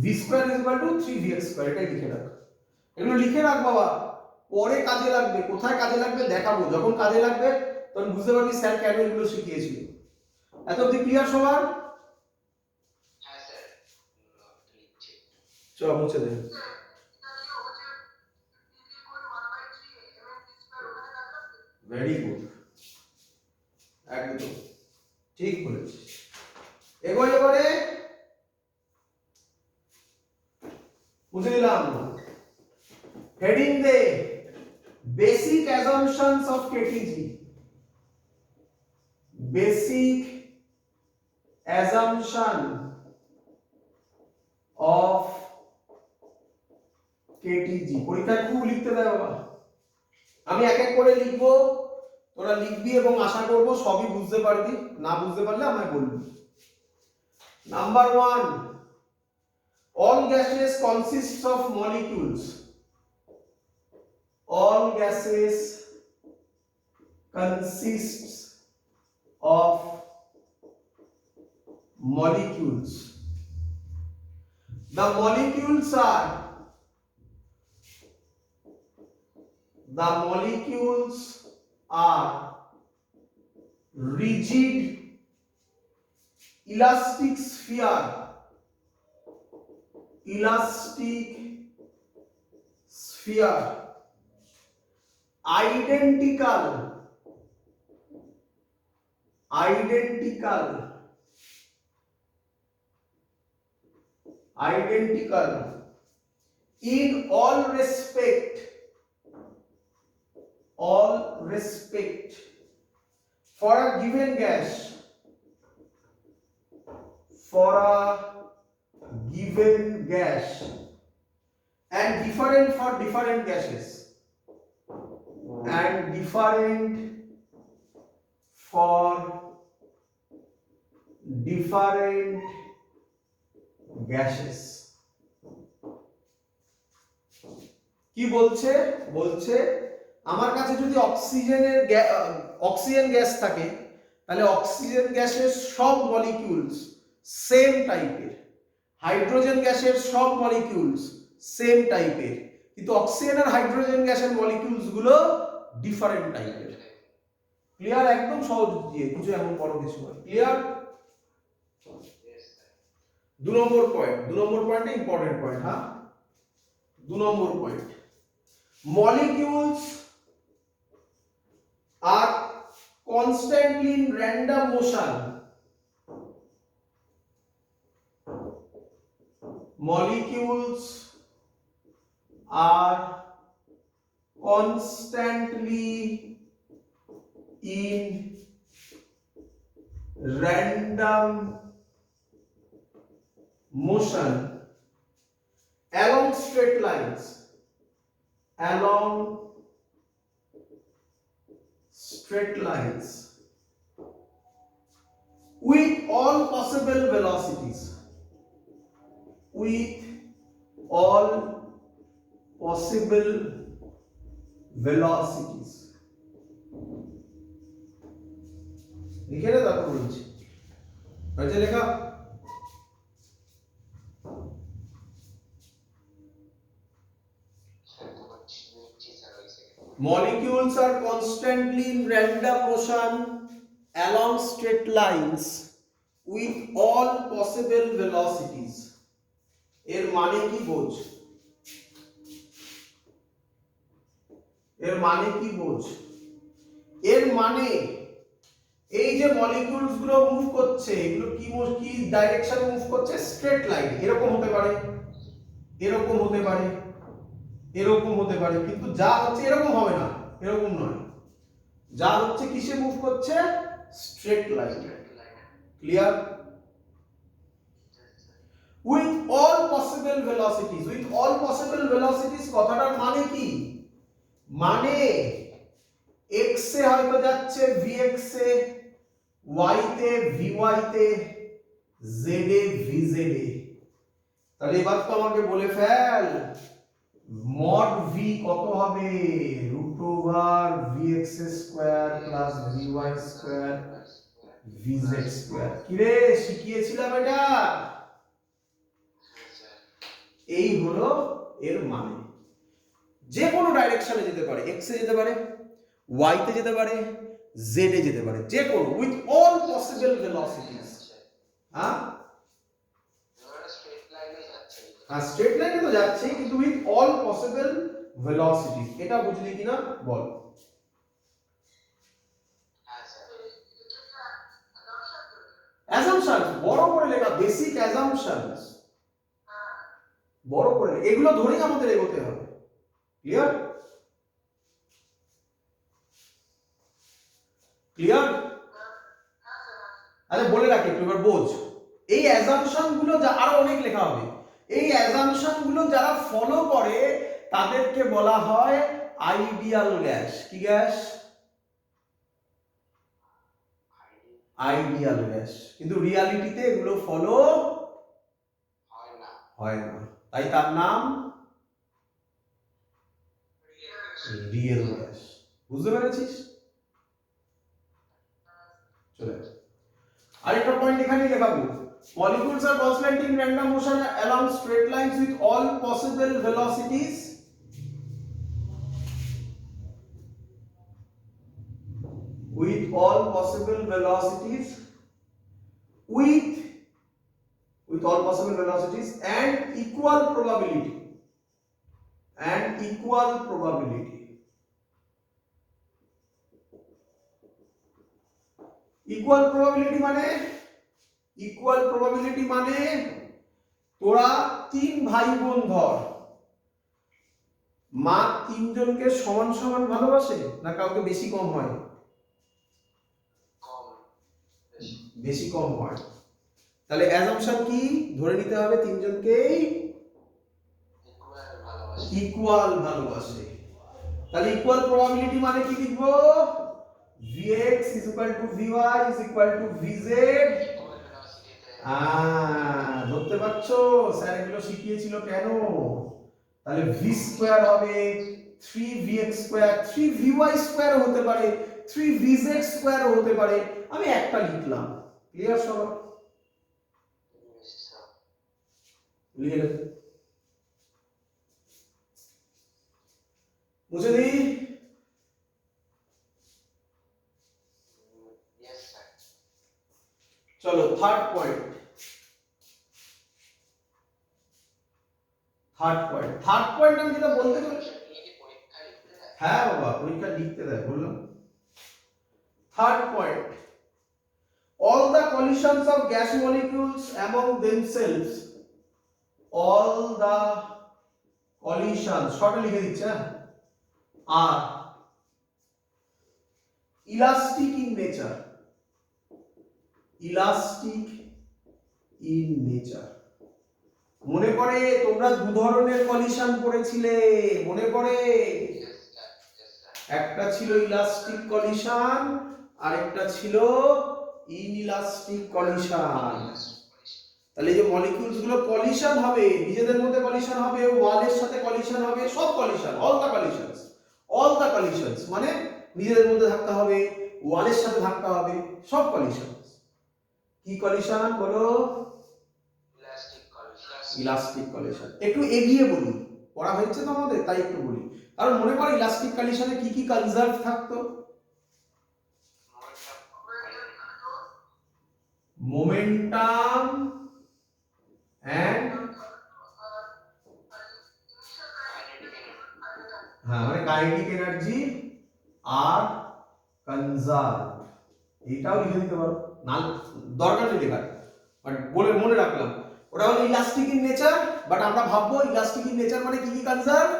v square is equal to 3vx square, এটাই লিখে রাখ। এগুলো লিখে রাখ বাবা, পরে কাজে লাগবে। কোথায় কাজে লাগবে দেখাবো, যখন কাজে লাগবে তখন বুঝতে পারবি স্যার কেন এগুলো শিখিয়েছিল। এত অব্দি ক্লিয়ার সবার? হ্যাঁ, স্যার। লিখছি। চল মুছে দে। ভেরি গুড, একদম ঠিক বলেছিস। এগোই এবারে, মুছে দিলাম। হেডিং দে basic assumptions of KTG. Basic assumption of KTG. পরীক্ষায় খুব লিখতে দেয় বাবা, আমি এক এক করে লিখবো, তোরা লিখবি এবং আশা করব সবই বুঝতে পারবি, না বুঝতে পারলে আমায় বলবি। Number 1, all gases consists of molecules. All gases consists of molecules. The molecules are rigid elastic sphere, identical in all respect for a given gas, and different for different gases, and different for different gases। কি বলছে? বলছে আমার কাছে যদি অক্সিজেন গ্যাস থাকে, তাহলে অক্সিজেন গ্যাসের সব মলিকিউলস সেম টাইপের, হাইড্রোজেন গ্যাসের সব মলিকিউলস সেম টাইপের, কিন্তু অক্সিজেন আর হাইড্রোজেন গ্যাসের মলিকিউলস গুলো ডিফারেন্ট টাইপের। ক্লিয়ার? একদম সহজ দিয়ে, কিছু এমন বড় কিছু নয়। ক্লিয়ার? Yes, sir. 2 নম্বর পয়েন্টটা ইম্পর্টেন্ট পয়েন্ট। হ্যাঁ, 2 নম্বর point, molecules are constantly in random motion. Molecules are constantly in random motion along straight lines, with all possible velocities, লিখে নে, তারপর বলছি। হয়েছে লেখা? লিখছি, স্যার, ওই second. Molecules are constantly in random motion along straight lines with all possible velocities এর মানে কি বোঝ এর মানে কি বোঝ এর মানে এই যে মলিকিউলস গুলো মুভ করছে এগুলো কি ডাইরেকশনে মুভ করছে স্ট্রেট লাইন এরকম হতে পারে এরকম হতে পারে এরকম হতে পারে কিন্তু যা হচ্ছে এরকম হবে না এরকম নয় যা হচ্ছে কিসে মুভ করছে straight line clear with all possible velocities কথাটার মানে কি মানে x এ হয়তো যাচ্ছে vx এ y তে vy তে z এ vz এ তাহলে এবার তো আমাকে বলে ফেল mod v কত হবে √vx² + vy² কি রে শিখিয়েছিলাম এটা এই হলো এর মানে যে কোনো ডাইরেকশনে যেতে পারে x এ যেতে পারে y তে যেতে পারে z এ যেতে পারে যে কোনো উইথ অল পসিবল ভেলোসিটিস হ্যাঁ স্ট্রেট লাইনে তো যাচ্ছে কিন্তু উইথ অল পসিবল ভেলোসিটিস এটা বুঝলি কিনা বল অ্যাজাম্পশনস বড় করে লেখা বেসিক অ্যাজাম্পশনস বড় করে এগুলো ধরেই আমাদের এগোতে হবে ক্লিয়ার ক্লিয়ার আরে বলে রাখি একটু এবার বোঝ এই অ্যাজাম্পশন গুলো যা আরো অনেক লেখা হবে এই অ্যাজাম্পশন গুলো যারা ফলো করে তাদেরকে বলা হয় আইডিয়াল গ্যাস কি গ্যাস আইডিয়াল গ্যাস কিন্তু রিয়ালিটিতে এগুলো ফলো হয় না তাই তার নাম রিয়েল গ্যাস বুঝতে পেরেছিস চলে আরেকটা পয়েন্ট এখানে লেখাবো molecules are constantly in random motion along straight lines with all possible velocities with all possible velocities with all possible velocities and equal probability equal probability মানে তোরা তিন ভাই বোন ধর মা তিনজনকে সমান সমান ভালোবাসে না কাউকে বেশি কম হয় বেশি কম হয় তাহলে অ্যাজাম্পশন কি ধরে নিতে হবে তিনজনকেই ইকুয়াল ভালোবাসে তাহলে ইকুয়াল প্রবাবিলিটি মানে কি লিখবো vx = vy = vz ধরতে পারছো স্যার এগুলো শিখিয়েছিল কেন তাহলে v² হবে 3vx² 3vy² হতে পারে 3vz² হতে পারে আমি একটা লিখলাম ক্লিয়ার সব লিখে নে মুছে দি চলো থার্ড পয়েন্ট আমি যেটা বলতে চাই হ্যাঁ বাবা পরীক্ষা লিখতে দেয় বললাম third point all the collisions of gas molecules among themselves all the collisions শর্টে লিখে দিচ্ছি are elastic in nature মনে পড়ে তোমরা দু ধরনের কলিশন পড়েছিলে মনে পড়ে একটা ছিল ইলাস্টিক কলিশন আর একটা ছিল ইনইলাস্টিক কলিশন তাহলে এই যে মলিকিউলস গুলো কলিশন হবে নিজেদের মধ্যে কলিশন হবে ওয়ালের সাথে কলিশন হবে সব কলিশন অল দা কলিশনস মানে নিজেদের মধ্যে ধাক্কা হবে ওয়ালের সাথে ধাক্কা হবে সব কলিশন কি কলিশন বলো ইলাস্টিক কলিশন একটু এগিয়ে বলি পড়া হচ্ছে তো আমাদের তাই একটু বলি কারণ মনে করো ইলাস্টিক কলিশনে কি কি কনজার্ভ থাকতো মোমেন্টাম অ্যান্ড হ্যাঁ মানে কাইনেটিক এনার্জি আর কনজার্ভ, এটাও লিখে দিতে পারো, না দরকার নেই লেখার, বাট বলে মনে রাখলাম ওটা হলো ইলাস্টিক ইন নেচার, বাট আমরা ভাববো ইলাস্টিক ইন নেচার মানে কি কি কনজার্ভ,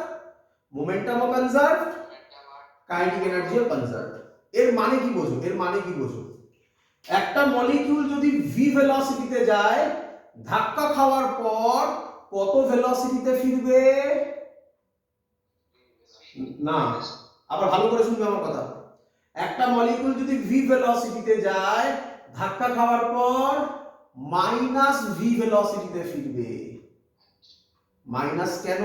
মোমেন্টামও কনজার্ভ, কাইনেটিক এনার্জিও কনজার্ভ। এর মানে কি বোঝো, এর মানে কি বোঝো, একটা মলিকিউল যদি ভি ভেলোসিটিতে যায়, ধাক্কা খাওয়ার পর কত ভেলোসিটিতে ফিরবে, না আবার ভালো করে শুনবে আমার কথা, একটা মলিকিউল যদি ভি ভেলোসিটিতে যায়, ধাক্কা খাওয়ার পর মাইনাস ভি ভেলোসিটিতে ফিরবে। মাইনাস কেন,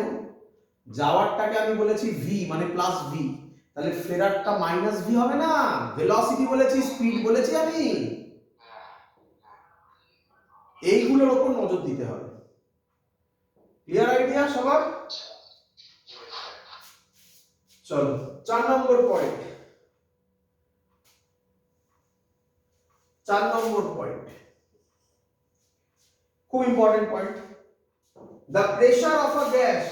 যাওয়ারটাকে আমি বলেছি ভি মানে প্লাস ভি, তাহলে ফেরারটা মাইনাস ভি হবে না, ভেলোসিটি বলেছি স্পিড বলেছি আমি, এইগুলোর উপর নজর দিতে হবে। ক্লিয়ার আইডিয়া সবার? চলো 4 নম্বর পয়েন্ট, 4 নম্বর পয়েন্ট খুব important point. The pressure of a gas,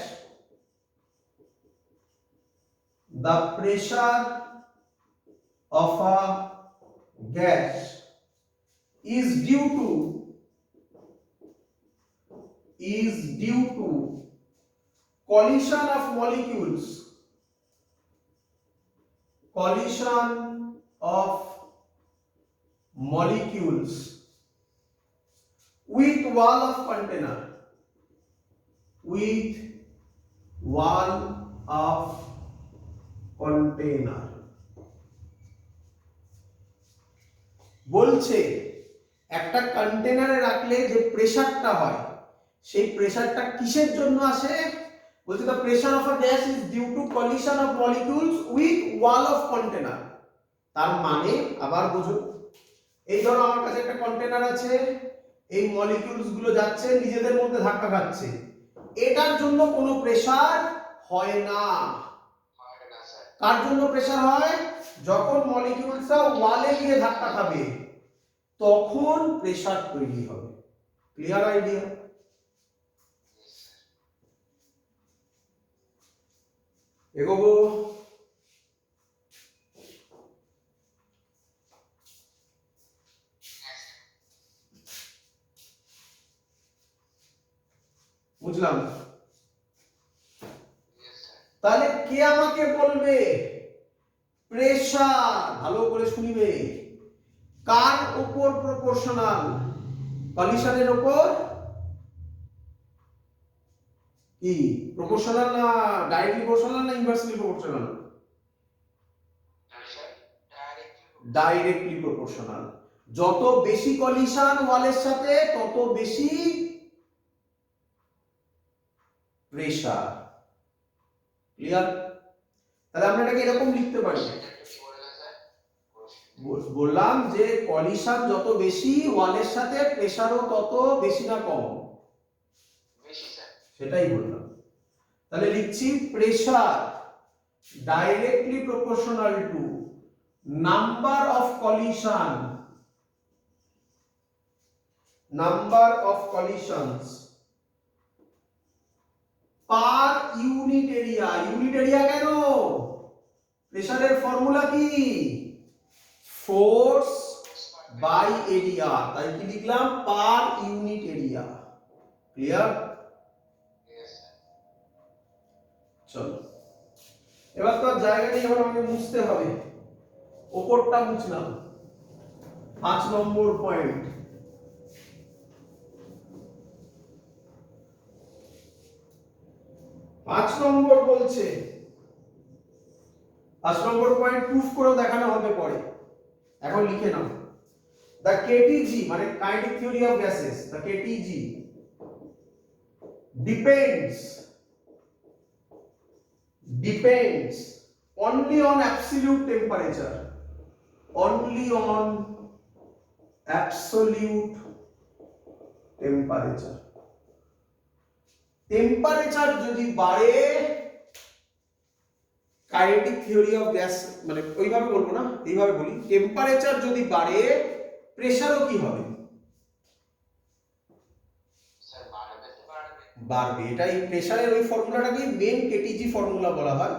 the pressure of a gas is due to collision of molecules, collision of molecules with wall of container, with wall of container। বলছে একটা কন্টেনারে রাখলে যে প্রেসারটা হয়, সেই প্রেসারটা কিসের জন্য আসে, বলছে the pressure of a gas is due to collision of molecules with wall of container। তার মানে আবার বুঝো, এই ধরো আমার কাছে একটা কন্টেনার আছে, এই মলিকিউলস গুলো যাচ্ছে নিজেদের মধ্যে ধাক্কা খাচ্ছে, এটার জন্য কোনো প্রেসার হয় না। কার জন্য প্রেসার হয়, যখন মলিকিউলসটা ওয়ালে গিয়ে ধাক্কা খাবে তখন প্রেসার তৈরি হবে। Clear idea? এগোবো। বুঝলাম? তাহলে কে আমাকে বলবে প্রেসার, ভালো করে শুনিবে, কার উপর প্রপোর্শনাল, কলিশনের উপর কি প্রপোর্শনাল, না ডাইরেক্টলি প্রপোর্শনাল না ইনভার্সলি প্রপোর্শনাল? Directly proportional. যত বেশি কলিশন ওয়ালের সাথে তত বেশি প্রেসার। ক্লিয়ার? তাহলে আমরা এটাকে এরকম লিখতে পারি, বললাম যে কলিশন যত বেশি ওয়ালের সাথে প্রেসারও তত বেশি না কম, সেটাই বললাম। তাহলে লিখছি pressure directly proportional two number of collision, number of কলিশনস per unit area. Unit area কেন, প্রেসারের ফর্মুলা কি, ফোর্স বাই এরিয়া, তাই কি লিখলাম পার ইউনিট এরিয়া। ক্লিয়ার? চলো এবার তো জায়গা নেই, এবার আমাকে মুছতে হবে, ওপরটা মুছলাম। 5 নম্বর পয়েন্ট, 5 নম্বর বলছে, 5 নম্বর পয়েন্ট প্রুফ করে দেখানো হবে পরে, এখন লিখে নাও। The KTG মানে kinetic theory of gases, the KTG depends only on absolute temperature, only on absolute temperature। Temperature যদি বাড়ে, কাইনেটিক থিওরি অফ গ্যাস মানে ওইভাবে বলবো না, এইভাবে বলি, টেম্পারেচার যদি বাড়ে প্রেসারও কি হবে, বাড়বে। এটা এই প্রেসারের ওই ফর্মুলাটাকে মেন কেটিজি ফর্মুলা বলা হয়।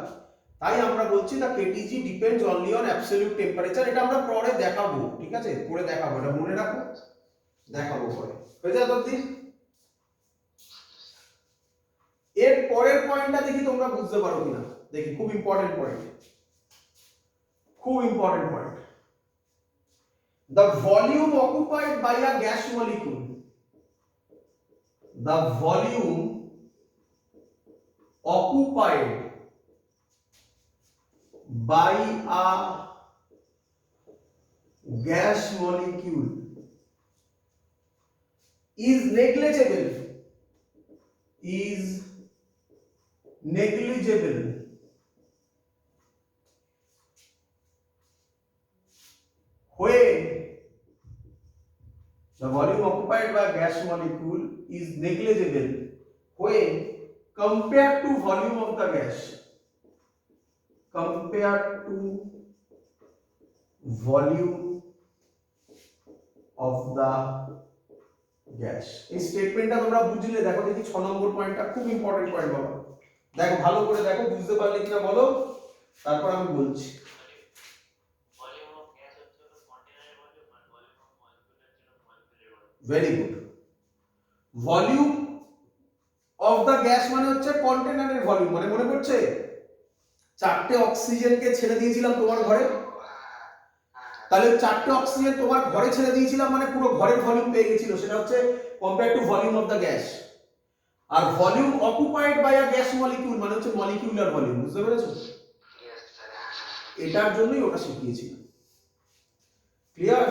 তাই আমরা বলছি না KTG depends only on absolute temperature. এটা আমরা পরে দেখাবো, ঠিক আছে, পরে দেখাবো, এটা মনে রাখো, দেখাবো পরে। হয়ে যায় তবদি। এর পরের পয়েন্টটা দেখি তোমরা বুঝতে পারো কিনা, দেখি, খুব ইম্পর্টেন্ট পয়েন্ট, খুব important point. The volume occupied by a gas molecule, the volume occupied by a gas molecule is negligible, is negligible when the volume occupied by a gas molecule is negligible when compared to volume of the gas, compared to volume of the gas. এই স্টেটমেন্টটা তোমরা বুঝলে, দেখো দেখি 6 নম্বর পয়েন্টটা খুব ইম্পর্টেন্ট পয়েন্ট বাবা, দেখো ভালো করে দেখো, বুঝতে পারলে কিনা বলো, তারপর আমি বলছি। ভলিউম অফ গ্যাস হচ্ছে কন্টেনারের ভলিউম আর ভলিউম অফ মলিকিউলের জন্য মলিকিউলের volume. Very good. Volume of the gas মানে হচ্ছে কন্টেনারের ভলিউম, মানে মনে পড়ছে 4টে অক্সিজেনকে ছেড়ে দিয়েছিলাম তোমার ঘরে, তাহলে 4টে অক্সিজেন তোমার ঘরে ছেড়ে দিয়েছিলাম মানে পুরো ঘরের ভলিউম পেয়ে গেছিল, সেটা হচ্ছে compare to volume of the gas. আর volume occupied by a gas molecule মানে হচ্ছে মলিকিউলার ভলিউম, বুঝতে পেরেছো? এটার জন্যই ওটা শিখিয়েছিলাম। ক্লিয়ার?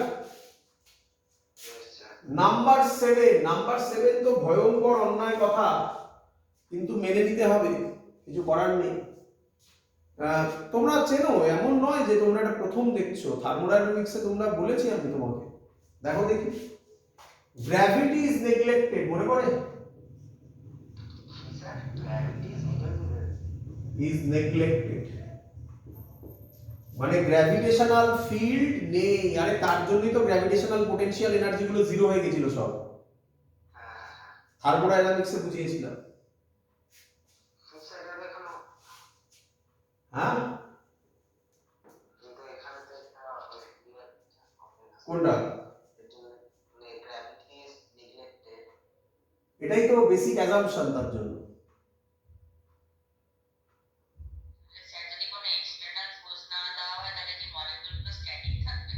নাম্বার 7, নাম্বার 7 তো ভয়ঙ্কর অন্যায় কথা, কিন্তু মেনে নিতে হবে, কিছু করার নেই। তোমরা চেনো, এমন নয় যে তোমরা এটা প্রথম দেখছো, থার্মোডাইনামিক্সে তোমরা বলেছি আমি তোমাকে, দেখো দেখি, গ্র্যাভিটি ইজ নেগলেক্টেড, মনে পড়ে? স্যার গ্র্যাভিটি ইজ নেগলেক্টেড মানে গ্র্যাভিটেশনাল ফিল্ড নেই, আরে তার জন্যই তো গ্র্যাভিটেশনাল পোটেনশিয়াল এনার্জি গুলো জিরো হয়ে গেছিল সব, থার্মোডাইনামিক্সে বুঝিয়েছিলাম। হ্যাঁ কোনটা? এটাই তো বেসিক অ্যাজাম্পশন তার জন্য। স্যার যদি কোনো এক্সটার্নাল ফোর্স না দেওয়া হয় তাহলে কি মলিকিউলগুলো স্ট্যাটিক থাকবে?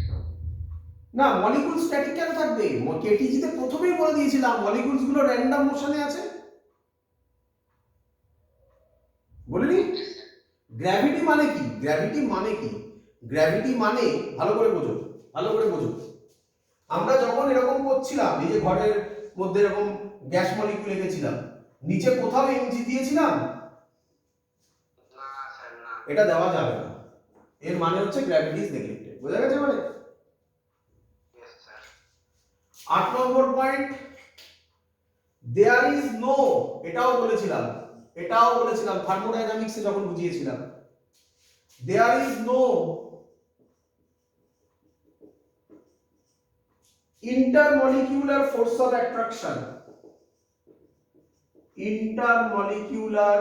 না, মলিকুল স্ট্যাটিক কেন থাকবে? কেটিজি তে প্রথমেই বলে দিয়েছিলাম মলিকুলস গুলো র্যান্ডম মোশনে আছে, বলিনি? গ্র্যাভিটি মানে কি? গ্র্যাভিটি মানে কি? গ্র্যাভিটি মানে, ভালো করে বোঝো, ভালো করে বোঝো, আমরা যখন এরকম করছিলাম, এই যে ঘরের মধ্যে এরকম গ্যাস মলিকিউল রেখেছিলাম, নিচে কোথাও এমজি দিয়েছিলাম? না স্যার না, এটা দেওয়া যাবে না, এর মানে হচ্ছে গ্র্যাভিটি ইজ নেগলেক্টেড, বোঝা গেছে? মানে 8 নম্বর পয়েন্ট, দেয়ার ইজ নো, এটাও বলেছিলাম, এটাও বলেছিলাম থার্মোডাইনামিক্সে যখন বুঝিয়েছিলাম, there is no intermolecular force of attraction, intermolecular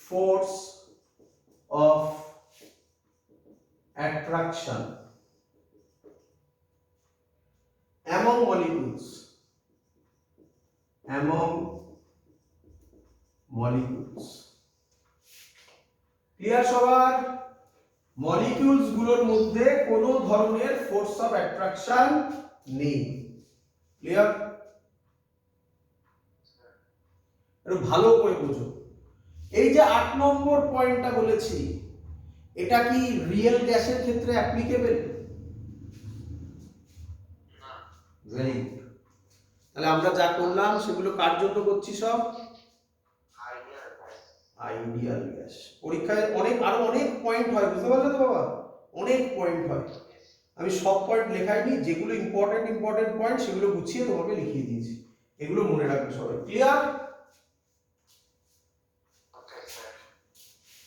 force of attraction among molecules, among molecules। Clear সবার? মলিকিউলস গুলোর মধ্যে কোনো ধরনের ফোর্স অফ অ্যাট্রাকশন নেই। ক্লিয়ার? একটু ভালো করে বুঝো, এই যে 8 নম্বর পয়েন্টটা বলেছি, এটা কি রিয়েল গ্যাসের ক্ষেত্রে অ্যাপ্লিকেবল? না। Very good. তাহলে আমরা যা করলাম সেগুলো কার জন্য করছি? সব আইডিয়াল গ্যাস। পরীক্ষায় আরো অনেক পয়েন্ট হয়, বুঝতে পারলে তো বাবা? অনেক পয়েন্ট হয়, আমি সব পয়েন্ট লেখাইনি, যেগুলো ইম্পর্টেন্ট পয়েন্ট সেগুলো গুছিয়ে তোমাকে লিখিয়ে দিয়েছি, এগুলো মনে রাখবে সবাই। ক্লিয়ার?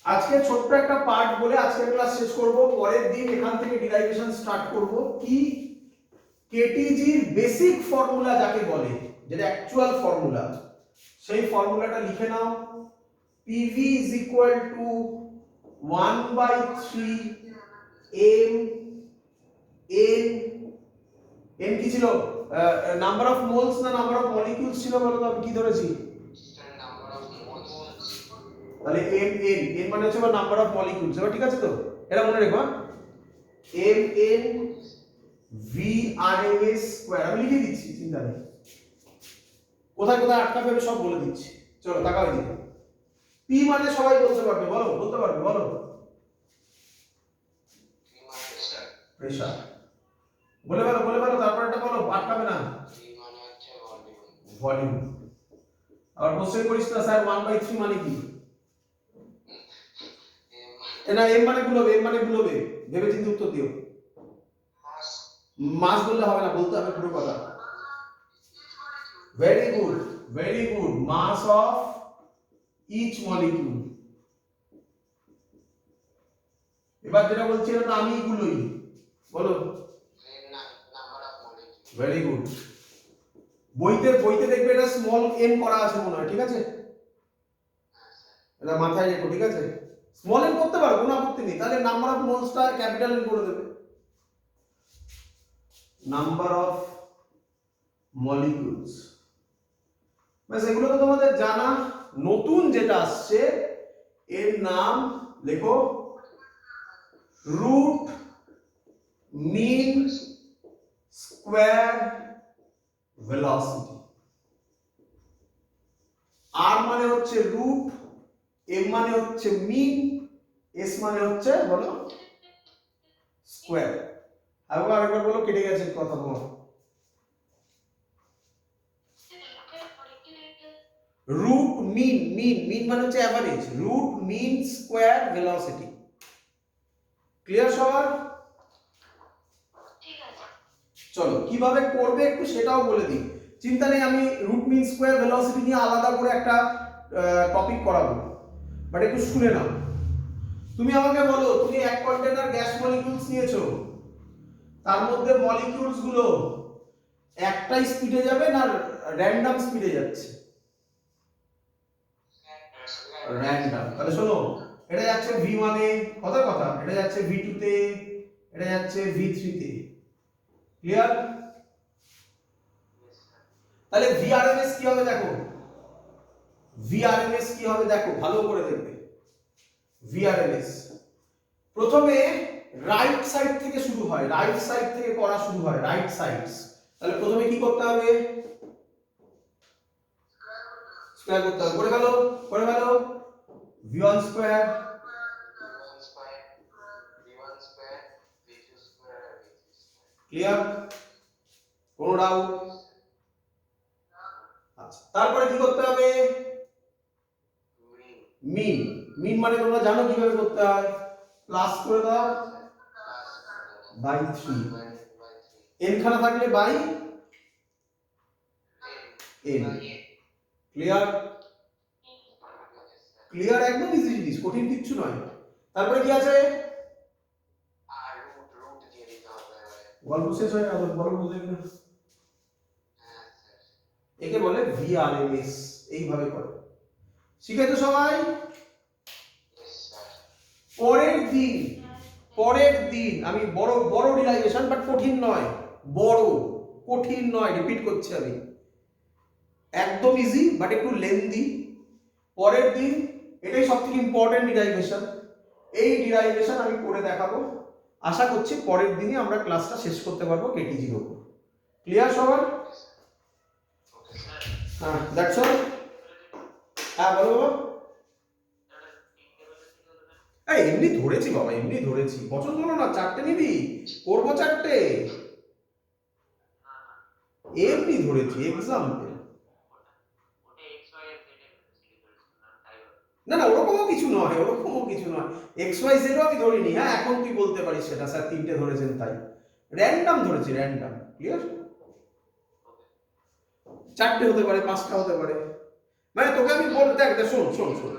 আজকে ছোট্ট একটা পার্ট বলে আজকের ক্লাস শেষ করব, পরের দিন এখান থেকে ডিরাইভেশন স্টার্ট করব। কি? কেটিজির বেসিক ফর্মুলা যাকে বলে, যেটা অ্যাকচুয়াল ফর্মুলা, সেই ফর্মুলাটা লিখে নাও। PV is equal to 1/3 m n, n কি ছিল, নাম্বার অফ মোলস না নাম্বার অফ মলিকিউলস ছিল বলো তো, আমি কি ধরেছি? Number of moles. তাহলে m n, n মানে হচ্ছে নাম্বার অফ মলিকিউলস, এবার ঠিক আছে তো, এটা মনে রেখো। m n VRMS স্কয়ার, আমি লিখে দিচ্ছি, চিন্তা নেই, কোথায় কোথায় আটকাবে আমি সব বলে দিচ্ছি। চলো তাকাও এদিকে। P মানে সবাই বলতে পারবে, বলো, বলতে পারবে, বলো। প্রেসার, বলে ফেলো, বলে ফেলো, তারপরটা বলো, আটকাবে না। মানে হচ্ছে ভলিউম। আর কোশ্চেন করিস না স্যার 1/3 মানে কি, না m মানে গুলোবে, m মানে গুলোবে, ভেবে চিন্তে উত্তর দিও। মাস। মাস বললে হবে না, বলতে হবে পুরো কথা। Very good, very good, mass of each molecule. এবার যেটা বলছি এটা আমি গুলোই, বলো। Number of molecule. Very good. বইতে বইতে দেখবে এটা স্মল m করা আছে মনে হয়, ঠিক আছে, এটা মাথায় রেখো, ঠিক আছে। স্মল m করতে পারো, কোনো আপত্তি নেই, তাহলে নাম্বার অফ মোলসটা ক্যাপিটাল m করে দেবে। নাম্বার অফ মলিকিউলস, ব্যাস, এগুলো তো তোমাদের জানা। নতুন যেটা আসছে এর নাম লেখো রুট মিন স্কয়ার ভেলোসিটি। আর মানে হচ্ছে রুট, এম মানে হচ্ছে মিন, এস মানে হচ্ছে বলো স্কয়ার। আরেকবার বলো, কেটে গেছে কথা বলো। রুট মিন, মিন মিন মানে হচ্ছে average, root mean square velocity. Clear সবার? চলো কিভাবে করবে একটু সেটাও বলে দিই, চিন্তা নেই, আমি রুট মিন স্কয়ার ভেলোসিটি নিয়ে আলাদা করে একটা টপিক করাবো, বাট একটু শুনে নাও। তুমি আমাকে বলো, তুমি এক কন্টেনার গ্যাস মলিকিউলস নিয়েছো, তার মধ্যে মলিকিউলস গুলো একটাই স্পিডে যাবে না র্যান্ডম স্পিডে যাচ্ছে? র্যান্ডম। তাহলে শোনো, এটা যাচ্ছে v1 এ, কথা কথা, এটা যাচ্ছে v2 তে, এটা যাচ্ছে v3 তে। ক্লিয়ার? তাহলে VRMS কি হবে দেখো, VRMS কি হবে দেখো, ভালো করে দেখবে। VRMS প্রথমে রাইট সাইড থেকে শুরু হয়, রাইট সাইড থেকে করা শুরু হয়, রাইট সাইডস। তাহলে প্রথমে কি করতে হবে? স্কয়ার করতে হবে, করে ফেলো, করে ফেলো। v1 square, v1 square, v1 square, v2 square আর v3 স্কয়ার। ক্লিয়ার? কোনো ডাউট? আচ্ছা, তারপরে কি করতে হবে? মিন, মিন মানে তোমরা জানো কিভাবে করতে হয়, প্লাস করে দাও বাই 3, n খানা থাকলে বাই n। ক্লিয়ার? ক্লিয়ার, একদম ইজি জিনিস, কঠিন কিচ্ছু নয়। তারপরে কি আছে? আর রুট, রুট দিয়ে দিতে হবে। গল্প শেষ হয়ে গেল, বড় বুঝলে কিনা? হ্যাঁ স্যার। একে বলে VRMS, এইভাবে করে। শিখেছো সবাই? Yes sir. পরের দিন আমি বড় বড় রিলাইজেশন, বাট কঠিন নয়, বড় কঠিন নয়, রিপিট করছি আমি, একদম ইজি বাট একটু লেন্দি। পরের দিন এটাই সবথেকে ইম্পর্টেন্ট ডিরাইভেশন, এই ডিরাইভেশন আমি করে দেখাবো। আশা করছি পরের দিনই আমরা ক্লাসটা শেষ করতে পারবো কেটিজির উপর। ক্লিয়ার সবার? হ্যাঁ, দ্যাটস অল। হ্যাঁ বলো বাবা। এই এমনি ধরেছি বাবা, এমনি ধরেছি, পছন্দ হলো না, চারটে নিবি, করবো চারটে, এমনি ধরেছি এক্সাম্পল। না না, ওরকমও কিছু নয়, ওরকমও কিছু নয়, XY Z আমি ধরিনি। হ্যাঁ এখন তুই বলতে পারিস সেটা, স্যার তিনটে ধরেছেন তাই, র্যান্ডম ধরেছি, র্যান্ডম। ক্লিয়ার? চারটে হতে পারে, পাঁচটা হতে পারে, মানে তোকে আমি বলতে, দেখ শোন শোন শোন,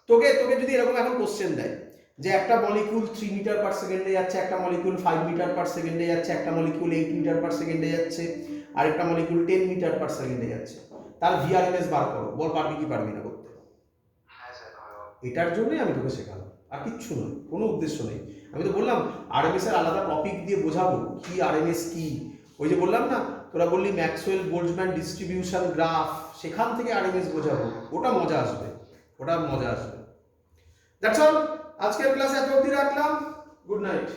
তোকে যদি এরকম এখন কোশ্চেন দেয় যে একটা মলিকিউল 3 মিটার পার সেকেন্ডে যাচ্ছে, একটা মলিকিউল 5 মিটার পার সেকেন্ডে যাচ্ছে, একটা মলিকিউল 8 মিটার পার সেকেন্ডে যাচ্ছে, আরেকটা মলিকুল 10 মিটার পার সেকেন্ডে যাচ্ছে, তার ভিআরএমএস বার করো, বল পারবি কি পারবি না করতে? হ্যাঁ স্যার ভালো। এটার জন্যই আমি তোকে শেখালাম, আর কিচ্ছু নয়, কোনো উদ্দেশ্য নেই। আমি তো বললাম আরএমএস এর আলাদা টপিক দিয়ে বোঝাবো কি আরএমএস কি, ওই যে বললাম না তোরা বললি ম্যাক্সওয়েল বোল্টজম্যান ডিস্ট্রিবিউশন গ্রাফ, সেখান থেকে আরএমএস বোঝাবো, ওটা মজা আসবে, ওটা মজা আসবে। দ্যাটস অল, আজকের ক্লাস এত অবধি রাখলাম। Good night.